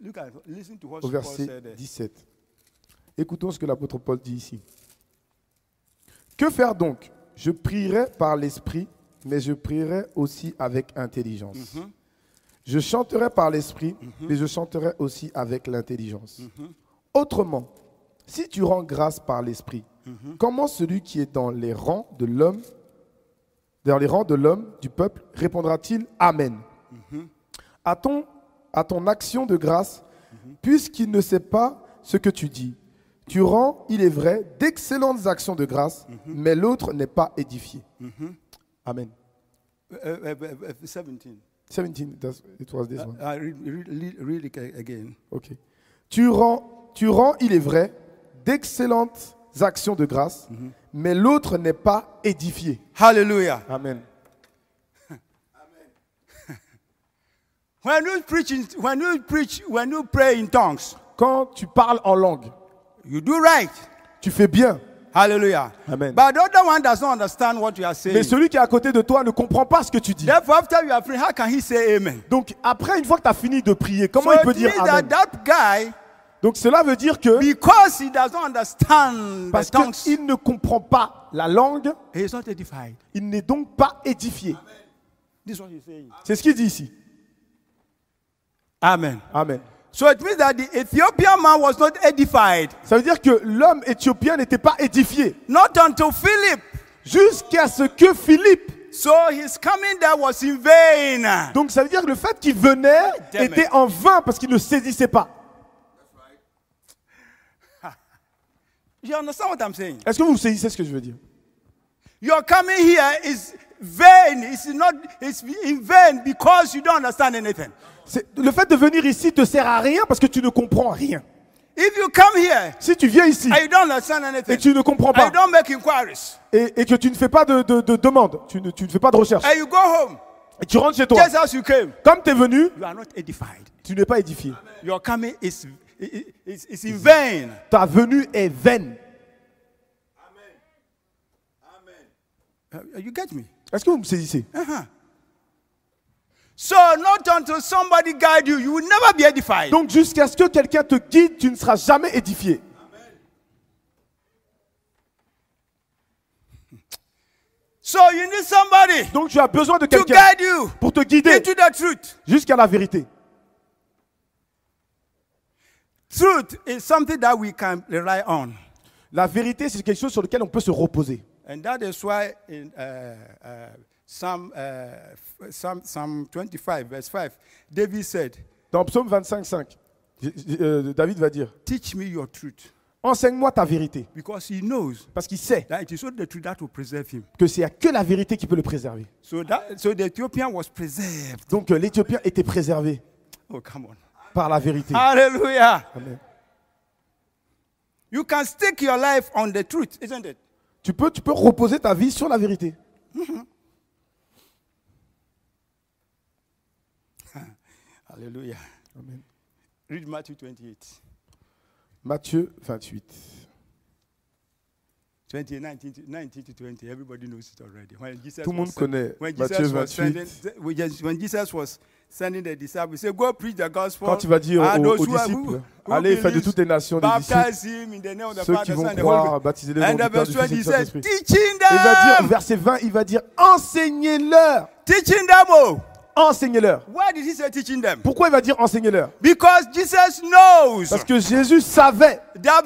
D: look at, listen to what
C: au
D: Paul
C: verset
D: said there.
C: 17. Écoutons ce que l'apôtre Paul dit ici. Que faire donc? Je prierai par l'esprit, mais je prierai aussi avec intelligence. Je chanterai par l'esprit, mais je chanterai aussi avec l'intelligence. Autrement, si tu rends grâce par l'esprit, comment celui qui est dans les rangs de l'homme, du peuple, répondra-t-il Amen à ton action de grâce, puisqu'il ne sait pas ce que tu dis. Tu rends, il est vrai, d'excellentes actions de grâce, mais l'autre n'est pas édifié. Amen.
D: 17.
C: 17, it was this one.
D: Read it again.
C: Ok. Tu rends, il est vrai, d'excellentes actions de grâce, mais l'autre n'est pas édifié.
D: Hallelujah.
C: Amen.
D: When you pray in tongues,
C: Quand tu parles en langue,
D: you do right.
C: tu fais bien.
D: Hallelujah.
C: Amen.
D: But the other one does not understand what you are saying.
C: Mais celui qui est à côté de toi ne comprend pas ce que tu dis.
D: Therefore, after you are praying, how can he say amen?
C: Donc après, une fois que tu as fini de prier, comment
D: So
C: il peut
D: it
C: dire
D: means that
C: Amen?
D: that guy,
C: Donc cela veut dire que
D: because he does not understand the
C: parce
D: tongues,
C: qu'il ne comprend pas la langue,
D: he is not edified.
C: il n'est donc pas édifié.
D: This is what he's saying.
C: C'est ce qu'il dit ici.
D: Amen.
C: Amen.
D: So it means that the Ethiopian man was not edified.
C: Ça veut dire que l'homme éthiopien n'était pas édifié
D: Not until Philip.
C: jusqu'à ce que Philippe.
D: So his coming there was in vain.
C: Donc ça veut dire que le fait qu'il venait
D: Damn it.
C: était en vain parce qu'il ne saisissait pas.
D: You understand what I'm saying?
C: Est-ce que vous saisissez ce que je veux dire?
D: Your coming here is vain. It's in vain because you don't understand anything.
C: Le fait de venir ici te sert à rien parce que tu ne comprends rien.
D: If you come here
C: Si tu viens ici
D: and you don't understand
C: et
D: anything,
C: tu ne comprends
D: and
C: pas
D: you don't make inquiries,
C: et que tu ne fais pas de demande, tu ne fais pas de recherche,
D: and you go home
C: et tu rentres chez toi,
D: just as you came,
C: comme tu es venu,
D: you are not edified.
C: tu n'es pas édifié.
D: Your coming is in vain.
C: Ta venue est vaine.
D: You get me?
C: Est-ce que vous me saisissez?
D: So not until somebody guide you, you will never be edified.
C: Donc jusqu'à ce que quelqu'un te guide, tu ne seras jamais édifié.
D: So you need somebody
C: Donc tu as besoin de
D: to
C: quelqu'un
D: guide you
C: pour te guider
D: into the truth.
C: jusqu'à la vérité.
D: Truth is something that we can rely on.
C: La vérité, c'est quelque chose sur lequel on peut se reposer.
D: And that is why in Psalm 25, verse 5, David said,
C: Dans Psaume 25, 5, David va dire,
D: teach me your truth.
C: enseigne-moi ta vérité.
D: Because he knows
C: Parce qu'il sait
D: that it is only the truth that will preserve him.
C: que c'est que la vérité qui peut le préserver.
D: So the Ethiopian was preserved.
C: Donc l'Éthiopien était préservé
D: Oh, come on.
C: par la vérité.
D: Hallelujah.
C: Amen.
D: You can stick your life on the truth, isn't it?
C: Tu peux reposer ta vie sur la vérité.
D: Hallelujah.
C: Amen.
D: Read Matthew 28.
C: Matthieu 28.
D: 20, 19 to 20. Everybody knows it already. When Jesus
C: Tout le monde
D: was
C: connaît
D: when
C: Matthieu
D: Jesus was
C: 28.
D: when Jesus was sending the disciples, he said, "Go preach the gospel."
C: Quand il va dire
D: and
C: aux
D: those who
C: disciples,
D: who
C: allez, faites de
D: believes,
C: toutes les nations des disciples,
D: baptize him in the name of the
C: ceux
D: Father,
C: qui vont
D: Son, and the Holy
C: croire,
D: Ghost.
C: baptiser les noms
D: And
C: du
D: the
C: Père,
D: verse
C: du
D: 20,
C: Fils et
D: he
C: du
D: said,
C: Saint-Esprit.
D: teaching
C: Il va dire,
D: them,
C: verset 20, il va dire, enseignez-leur.
D: teaching them. Oh,
C: Enseignez-leur.
D: why did he say teaching them?
C: Pourquoi il va dire enseignez-leur?
D: Because Jesus knows
C: Parce que Jésus savait
D: that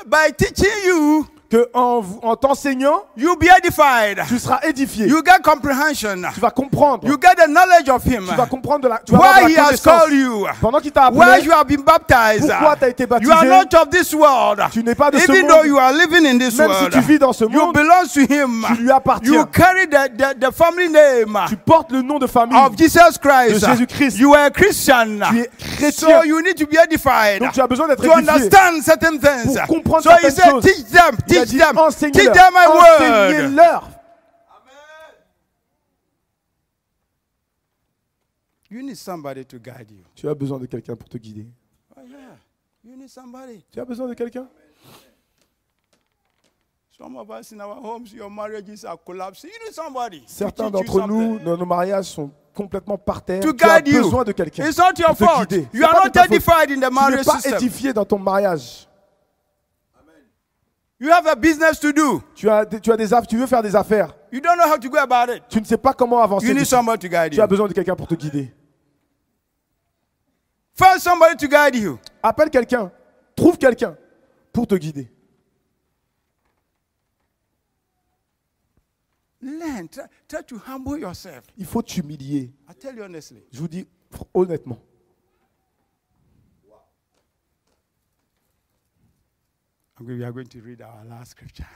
D: by teaching you,
C: que en t'enseignant,
D: you'll be edified.
C: tu seras édifié.
D: You get comprehension.
C: Tu vas comprendre.
D: You get the knowledge of him.
C: Tu vas comprendre tu vas avoir
D: Why
C: de
D: he
C: la
D: has
C: connaissance.
D: called you.
C: Pendant qu'il t'a
D: Why
C: appelé,
D: you have been baptized.
C: pourquoi tu as été
D: You are
C: baptisé,
D: not of this world.
C: tu n'es pas de ce
D: Even
C: monde.
D: though you are living in this
C: Même si
D: world,
C: tu vis dans ce
D: you
C: monde,
D: belong to him.
C: tu lui appartiens.
D: You carry the family name
C: Tu portes le nom de famille
D: of Jesus Christ.
C: de Jésus-Christ.
D: You are a Christian.
C: Tu es
D: So
C: chrétien.
D: you need to be edified.
C: Donc tu as besoin d'être
D: To
C: édifié.
D: understand certain things.
C: Pour comprendre
D: So he
C: certaines
D: said,
C: choses.
D: teach them,
C: Il a
D: teach
C: dit,
D: them, teach
C: enseignez-leur.
D: them my word.
C: Enseignez-leur.
D: You need somebody to guide you.
C: Tu as besoin de quelqu'un pour te guider.
D: Oh yeah, you need somebody.
C: Tu as besoin de quelqu'un?
D: Some of us in our homes, your marriages are collapsing. You need somebody. to
C: Certains
D: teach you
C: d'entre nous,
D: something.
C: nos mariages sont complètement par terre.
D: To
C: Tu as
D: guide you.
C: besoin de quelqu'un
D: It's not your
C: pour te
D: fault.
C: guider.
D: You
C: C'est
D: are
C: pas de
D: not
C: ta faute.
D: edified in the
C: Tu
D: marriage
C: n'es pas
D: system.
C: édifié dans ton mariage.
D: You have a business to do.
C: Tu veux faire des affaires.
D: You don't know how to go about it.
C: Tu ne sais pas comment avancer.
D: You need
C: dessus.
D: somebody to guide
C: Tu as
D: you.
C: besoin de quelqu'un pour te guider.
D: Find somebody to guide you.
C: Appelle quelqu'un. Trouve quelqu'un pour te guider.
D: Learn. Try to humble yourself.
C: Il faut t'humilier.
D: I tell you honestly.
C: Je vous dis honnêtement.
D: We are going to read our last scripture.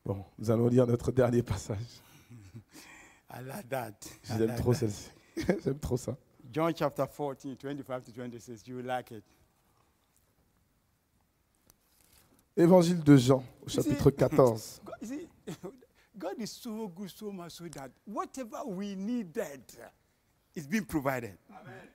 C: Bon, nous allons lire notre dernier passage.
D: I like that. I
C: J'aime
D: like
C: trop
D: that.
C: celle-ci. J'aime trop ça.
D: John chapter 14, 25 to 26. You will like it.
C: Évangile de Jean, au chapitre 14.
D: God, you see, God is so good, so much so that whatever we needed is being provided.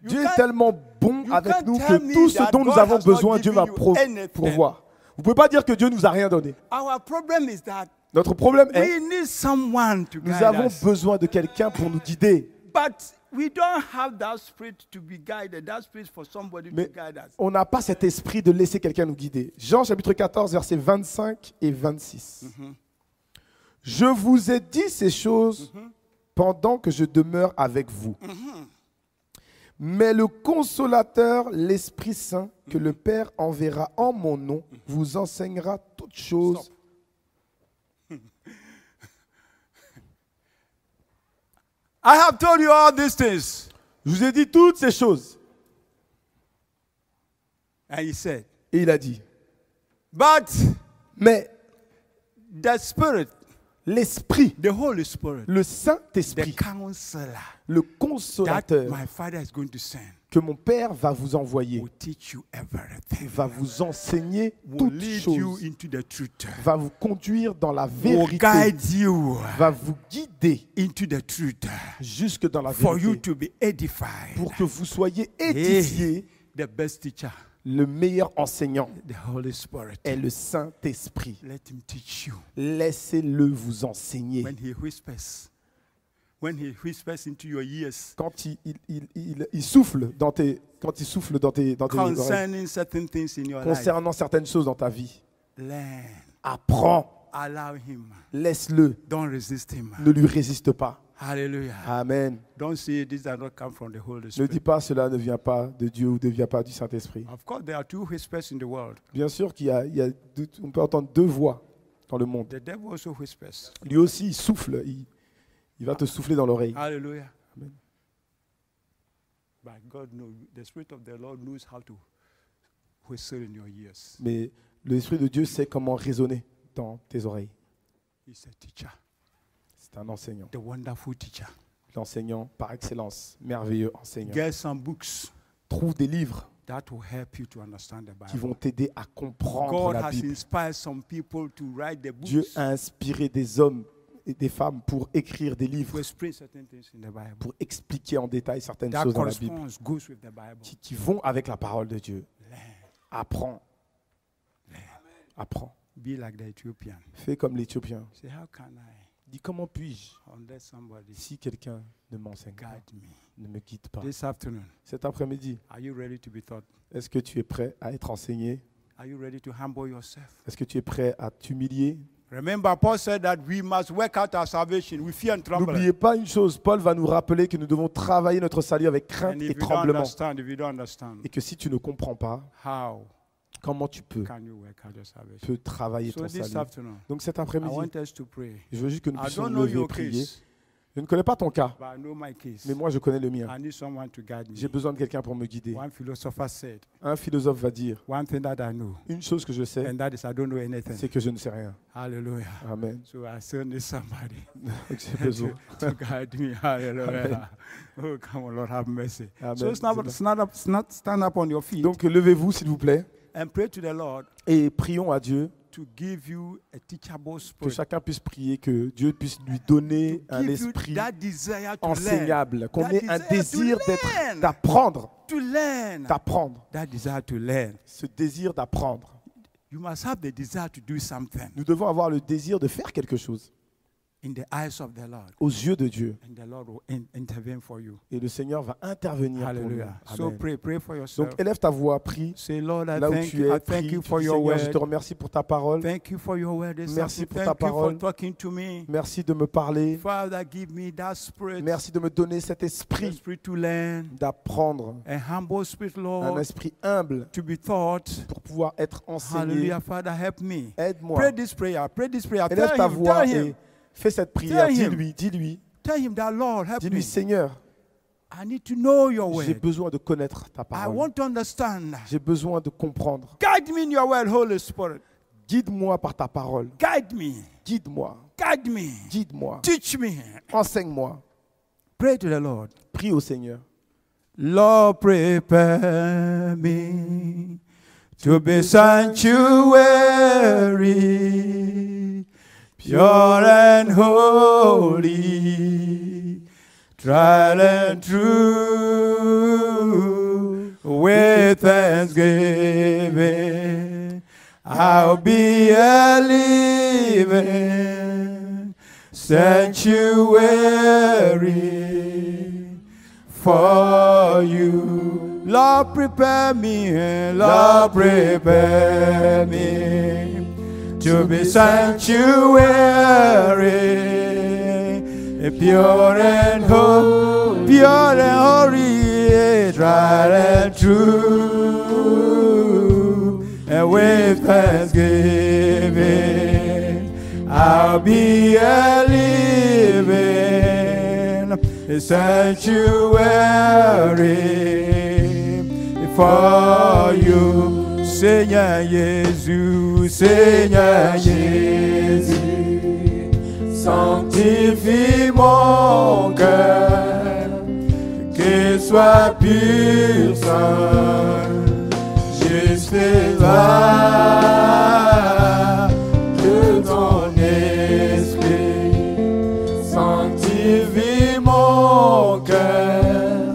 D: You
C: Dieu est
D: can't-
C: tellement bon
D: you
C: avec
D: can't
C: nous
D: tell
C: que
D: me
C: tout ce
D: that
C: dont nous
D: God
C: avons
D: has not
C: besoin, Dieu va
D: given you anything.
C: pourvoir. Vous ne pouvez pas dire que Dieu nous a rien donné.
D: Our problem is that
C: Notre problème est,
D: we need someone to
C: nous
D: guide
C: avons
D: us.
C: besoin de quelqu'un pour nous guider.
D: But we don't have that spirit to be guided. That spirit for somebody
C: Mais
D: to guide us.
C: on n'a pas cet esprit de laisser quelqu'un nous guider. Jean chapitre 14, versets 25 et 26. Je vous ai dit ces choses pendant que je demeure avec vous. Mais le consolateur, l'Esprit Saint, que le Père enverra en mon nom, vous enseignera toutes choses.
D: I have told you all these things.
C: Je vous ai dit toutes ces choses.
D: And he said,
C: Et il a dit,
D: but
C: mais
D: the Spirit,
C: l'Esprit,
D: the Holy Spirit,
C: le
D: the
C: Saint-Esprit,
D: counselor
C: le
D: that
C: consolateur
D: my Father is going to send
C: que mon Père va vous envoyer,
D: will teach you everything.
C: va vous enseigner
D: Will
C: toutes
D: lead you
C: choses,
D: into the truth.
C: va vous conduire dans la
D: Will
C: vérité,
D: guide you
C: va vous guider
D: into the truth.
C: jusque dans la
D: For you
C: vérité,
D: to be edified.
C: pour que vous soyez édifiés.
D: The best teacher,
C: Le meilleur enseignant
D: the Holy Spirit.
C: est le Saint-Esprit.
D: Let him teach you.
C: Laissez-le vous enseigner.
D: When he whispers into your ears
C: Quand il souffle dans tes, quand il souffle dans tes oreilles,
D: concerning certain things in your life,
C: concernant certaines choses dans ta vie,
D: learn.
C: apprends,
D: Allow him.
C: laisse-le,
D: Don't resist him.
C: ne lui résiste pas.
D: Hallelujah.
C: Amen.
D: Don't say this does not come from the Holy
C: Ne
D: Spirit.
C: dis pas cela ne vient pas de Dieu ou ne vient pas du Saint-Esprit.
D: Of course, there are two whispers in the world.
C: Bien sûr on peut entendre deux voix dans le monde.
D: The devil also whispers.
C: Lui aussi, il souffle, il va te souffler dans l'oreille.
D: Hallelujah.
C: Amen.
D: But God knows, the Spirit of the Lord knows how to whistle in your ears.
C: Mais l'Esprit de Dieu sait comment résonner dans tes oreilles.
D: He's a teacher,
C: C'est un enseignant.
D: the wonderful teacher.
C: L'enseignant par excellence, merveilleux enseignant.
D: Get some books
C: Trouve des livres
D: that will help you to understand the
C: qui
D: Bible.
C: vont t'aider à comprendre
D: God
C: la
D: has
C: Bible.
D: inspired some people to write the
C: Dieu
D: books
C: a inspiré des hommes et des femmes pour écrire des
D: to
C: livres,
D: explain certain things in the Bible.
C: pour expliquer en détail certaines
D: That
C: choses dans la Bible,
D: corresponds, goes with the Bible.
C: qui vont avec la parole de Dieu.
D: Learn.
C: Apprends. Apprends.
D: Be like the Ethiopian.
C: Fais comme l'Éthiopien.
D: Say, how can I,
C: Dis comment puis-je,
D: unless somebody
C: si quelqu'un ne m'enseigne pas,
D: guide me?
C: ne me guide pas.
D: This afternoon,
C: Cet après-midi,
D: are you ready to be taught?
C: est-ce que tu es prêt à être enseigné?
D: Are you ready to humble yourself?
C: Est-ce que tu es prêt à t'humilier?
D: Remember, Paul said that we must work out our salvation with fear and trembling.
C: N'oubliez pas une chose, Paul va nous rappeler que nous devons travailler notre salut avec crainte
D: And
C: et
D: if you don't
C: tremblement.
D: understand, if you don't understand,
C: Et que si tu ne comprends pas,
D: how
C: comment tu peux
D: can you work out your salvation?
C: travailler
D: So
C: ton
D: this
C: salut?
D: afternoon,
C: Donc cet
D: I
C: après-midi,
D: want us to pray.
C: je veux juste que nous
D: I
C: puissions
D: don't
C: nous
D: know
C: lever et
D: your
C: prier.
D: case,
C: Je ne connais pas ton cas,
D: but I know my case.
C: mais moi je connais le mien.
D: I need someone to guide
C: J'ai
D: me.
C: besoin de quelqu'un pour me guider.
D: One philosopher said,
C: Un philosophe va dire,
D: one thing that I know,
C: une chose que je sais,
D: and that is I don't know anything.
C: c'est que je ne sais rien.
D: Hallelujah.
C: Amen.
D: So I still need somebody
C: Donc j'ai besoin.
D: to guide me. Hallelujah. Oh, come on, Lord, have mercy.
C: Amen.
D: So stand up on your feet
C: Donc levez-vous s'il vous plaît
D: and pray to the Lord
C: et prions à Dieu
D: to give you a teachable
C: que
D: spirit.
C: chacun puisse prier, que Dieu puisse lui donner
D: To
C: un
D: give you
C: esprit
D: that desire to learn.
C: enseignable, qu'on
D: That
C: ait un
D: desire to
C: désir
D: learn.
C: d'apprendre,
D: To learn.
C: d'apprendre,
D: That desire to learn.
C: ce désir d'apprendre.
D: You must have the desire to do something
C: Nous devons avoir le désir de faire quelque chose
D: in the eyes of the Lord.
C: aux yeux de Dieu.
D: And the Lord will intervene for you.
C: Et le Seigneur va intervenir pour nous.
D: Hallelujah. So
C: Amen.
D: pray for yourself.
C: Donc élève ta voix, prie.
D: Say, Lord, I
C: Là où
D: thank
C: tu
D: you.
C: es,
D: I thank
C: prie.
D: you
C: Tu
D: for
C: dis,
D: your
C: Seigneur, je
D: word.
C: te remercie pour ta parole.
D: Thank you for your word this
C: Merci
D: afternoon.
C: pour ta
D: Thank you
C: parole.
D: for talking to me.
C: Merci de me parler.
D: Father, give me that spirit.
C: Merci de me donner cet
D: The
C: esprit
D: spirit to learn.
C: d'apprendre.
D: A humble spirit,
C: Un
D: Lord,
C: esprit humble
D: to be taught.
C: pour pouvoir être enseigné.
D: Hallelujah. Father, help me.
C: Aide-moi.
D: Pray this prayer. Pray this prayer.
C: Élève ta
D: Tell
C: voix
D: him.
C: et fais cette prière.
D: Tell him.
C: Dis-lui, dis-lui.
D: Tell him that, Lord, help me.
C: Dis-lui, Seigneur,
D: I need to know your
C: j'ai
D: word.
C: besoin de connaître ta
D: I
C: parole.
D: want to understand.
C: J'ai besoin de comprendre.
D: Guide me in your word, Holy Spirit.
C: Guide-moi par ta parole.
D: Guide me.
C: Guide-moi.
D: Guide me.
C: Guide-moi.
D: Teach me.
C: Enseigne-moi.
D: Pray to the Lord.
C: Prie au Seigneur.
D: Lord, prepare me to be sanctuary, pure and holy, tried and true, with thanksgiving. I'll be a living sanctuary for you. Lord, prepare me, Lord, prepare me to be sanctuary, pure and holy, tried and true, and with thanksgiving, I'll be a living sanctuary for you. Seigneur Jésus, Seigneur Jésus, sanctifie mon cœur, qu'il soit pur, saint, juste et là, que ton esprit sanctifie mon cœur,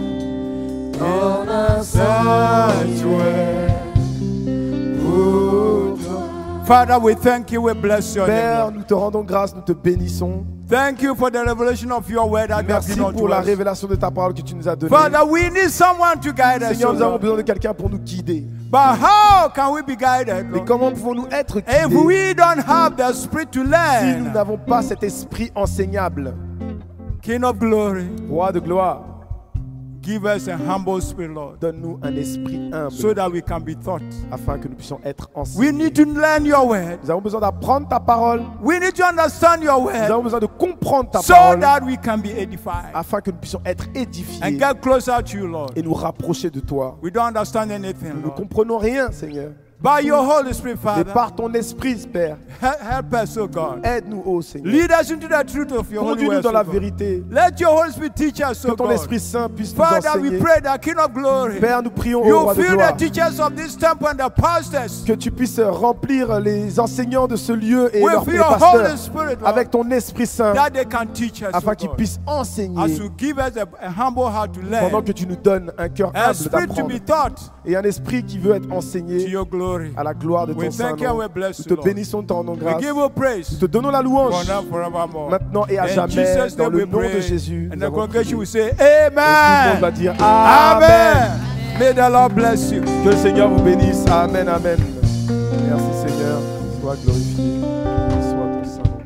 D: en un sanctuaire. Father, we thank you, we bless your
C: Père,
D: name.
C: nous te rendons grâce, nous te bénissons.
D: Thank you for the revelation of your word that you have
C: Merci
D: given
C: pour
D: unto
C: la
D: us.
C: révélation de ta parole que tu nous as donnée.
D: Father, we need someone to guide us.
C: Seigneur,
D: O
C: nous avons
D: Lord.
C: besoin de quelqu'un pour nous guider.
D: But how can we be guided?
C: Mais
D: Lord?
C: comment pouvons-nous être
D: If
C: guidés
D: we don't have the spirit to
C: si nous
D: learn?
C: n'avons pas cet esprit enseignable?
D: King of glory,
C: Roi de gloire,
D: give us a humble spirit, Lord,
C: donne-nous un esprit humble
D: so that we can be taught.
C: afin que nous puissions être
D: We
C: enseignés.
D: need to learn your word.
C: Nous avons besoin d'apprendre ta parole.
D: We need to understand your
C: Nous
D: word
C: avons besoin de comprendre ta
D: so
C: parole
D: that we can be edified
C: afin que nous puissions être
D: and
C: édifiés
D: get closer to you, Lord.
C: et nous rapprocher de toi.
D: We don't understand anything,
C: Nous ne
D: Lord.
C: comprenons rien, Seigneur.
D: By your Holy Spirit,
C: Mais
D: Father,
C: par ton esprit, Père,
D: help us, oh God.
C: aide-nous, ô Seigneur.
D: Lead us into the truth of your holy
C: Conduis-nous
D: word,
C: dans la
D: oh God.
C: vérité.
D: Let your Holy Spirit teach us,
C: Que
D: oh
C: ton
D: God.
C: Esprit Saint puisse nous
D: Father, we
C: enseigner.
D: pray that King of Glory,
C: Père, nous prions au
D: you
C: Roi de
D: fill
C: gloire
D: the teachers of this temple and the pastors
C: que tu puisses remplir les enseignants de ce lieu et
D: with
C: les
D: your Holy
C: pasteurs
D: Spirit, Lord,
C: avec ton Esprit Saint
D: that they can teach us,
C: afin
D: oh
C: qu'ils
D: God.
C: puissent
D: As
C: enseigner
D: you give us a humble heart to
C: pendant
D: learn,
C: que tu nous donnes un cœur
D: a
C: humble
D: spirit to
C: d'apprendre
D: be taught
C: et un esprit qui veut être
D: to
C: enseigné
D: your glory.
C: à la gloire de
D: We
C: ton saint
D: thank you and
C: nom.
D: we bless
C: Nous
D: you,
C: te
D: Lord.
C: bénissons, te rendons
D: We
C: grâce.
D: give you praise
C: Nous te donnons la louange
D: for now forevermore.
C: maintenant et à
D: In
C: jamais
D: Jesus'
C: dans
D: name
C: le
D: we
C: nom de
D: pray.
C: Jésus.
D: And
C: Nous
D: the
C: avons
D: congregation will
C: prié.
D: say,
C: Et tout le monde va
D: Amen.
C: dire Amen.
D: Amen. May the Lord bless you.
C: Que le Seigneur vous bénisse. Amen, amen. Merci Seigneur. Sois glorifié. Sois ton saint nom.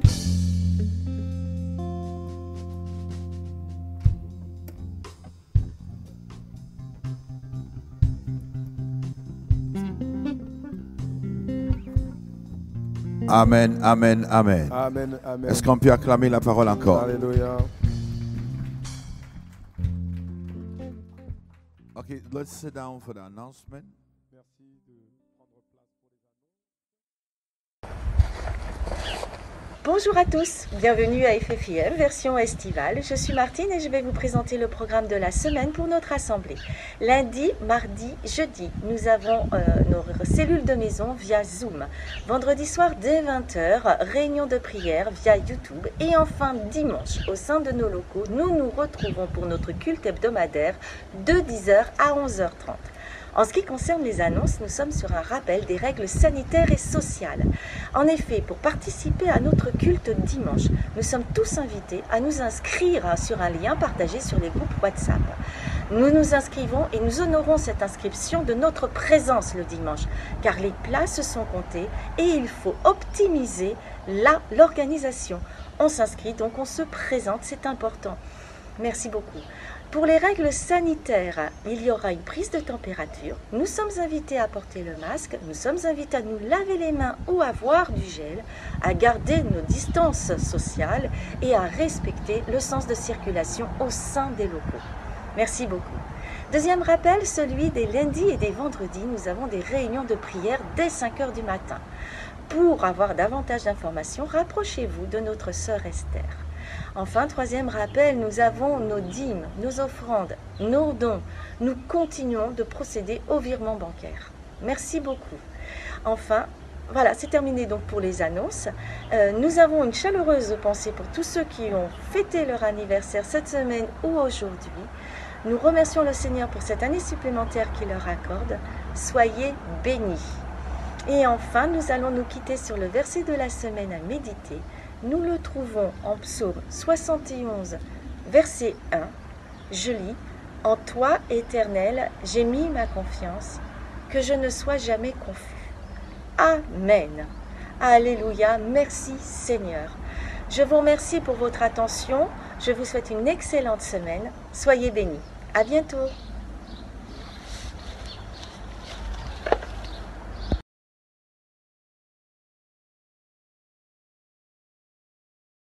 E: Amen, amen, amen.
C: Amen, amen.
E: Est-ce qu'on peut acclamer la parole encore?
C: Alléluia.
E: Okay, let's sit down for the announcement.
F: Bonjour à tous, bienvenue à FFIM version estivale. Je suis Martine et je vais vous présenter le programme de la semaine pour notre assemblée. Lundi, mardi, jeudi, nous avons nos cellules de maison via Zoom. Vendredi soir dès 20h, réunion de prière via YouTube. Et enfin dimanche, au sein de nos locaux, nous nous retrouvons pour notre culte hebdomadaire de 10h à 11h30. En ce qui concerne les annonces, nous sommes sur un rappel des règles sanitaires et sociales. En effet, pour participer à notre culte dimanche, nous sommes tous invités à nous inscrire sur un lien partagé sur les groupes WhatsApp. Nous nous inscrivons et nous honorons cette inscription de notre présence le dimanche, car les places sont comptées et il faut optimiser l'organisation. On s'inscrit, donc on se présente, c'est important. Merci beaucoup. Pour les règles sanitaires, il y aura une prise de température. Nous sommes invités à porter le masque, nous sommes invités à nous laver les mains ou à boire du gel, à garder nos distances sociales et à respecter le sens de circulation au sein des locaux. Merci beaucoup. Deuxième rappel, celui des lundis et des vendredis, nous avons des réunions de prière dès 5h du matin. Pour avoir davantage d'informations, rapprochez-vous de notre sœur Esther. Enfin, troisième rappel, nous avons nos dîmes, nos offrandes, nos dons. Nous continuons de procéder au virement bancaire. Merci beaucoup. Enfin, voilà, c'est terminé donc pour les annonces. Nous avons une chaleureuse pensée pour tous ceux qui ont fêté leur anniversaire cette semaine ou aujourd'hui. Nous remercions le Seigneur pour cette année supplémentaire qu'il leur accorde. Soyez bénis. Et enfin, nous allons nous quitter sur le verset de la semaine à méditer. Nous le trouvons en psaume 71, verset 1. Je lis « En toi, Éternel, j'ai mis ma confiance, que je ne sois jamais confus. » Amen. Alléluia. Merci Seigneur. Je vous remercie pour votre attention. Je vous souhaite une excellente semaine. Soyez bénis. À bientôt.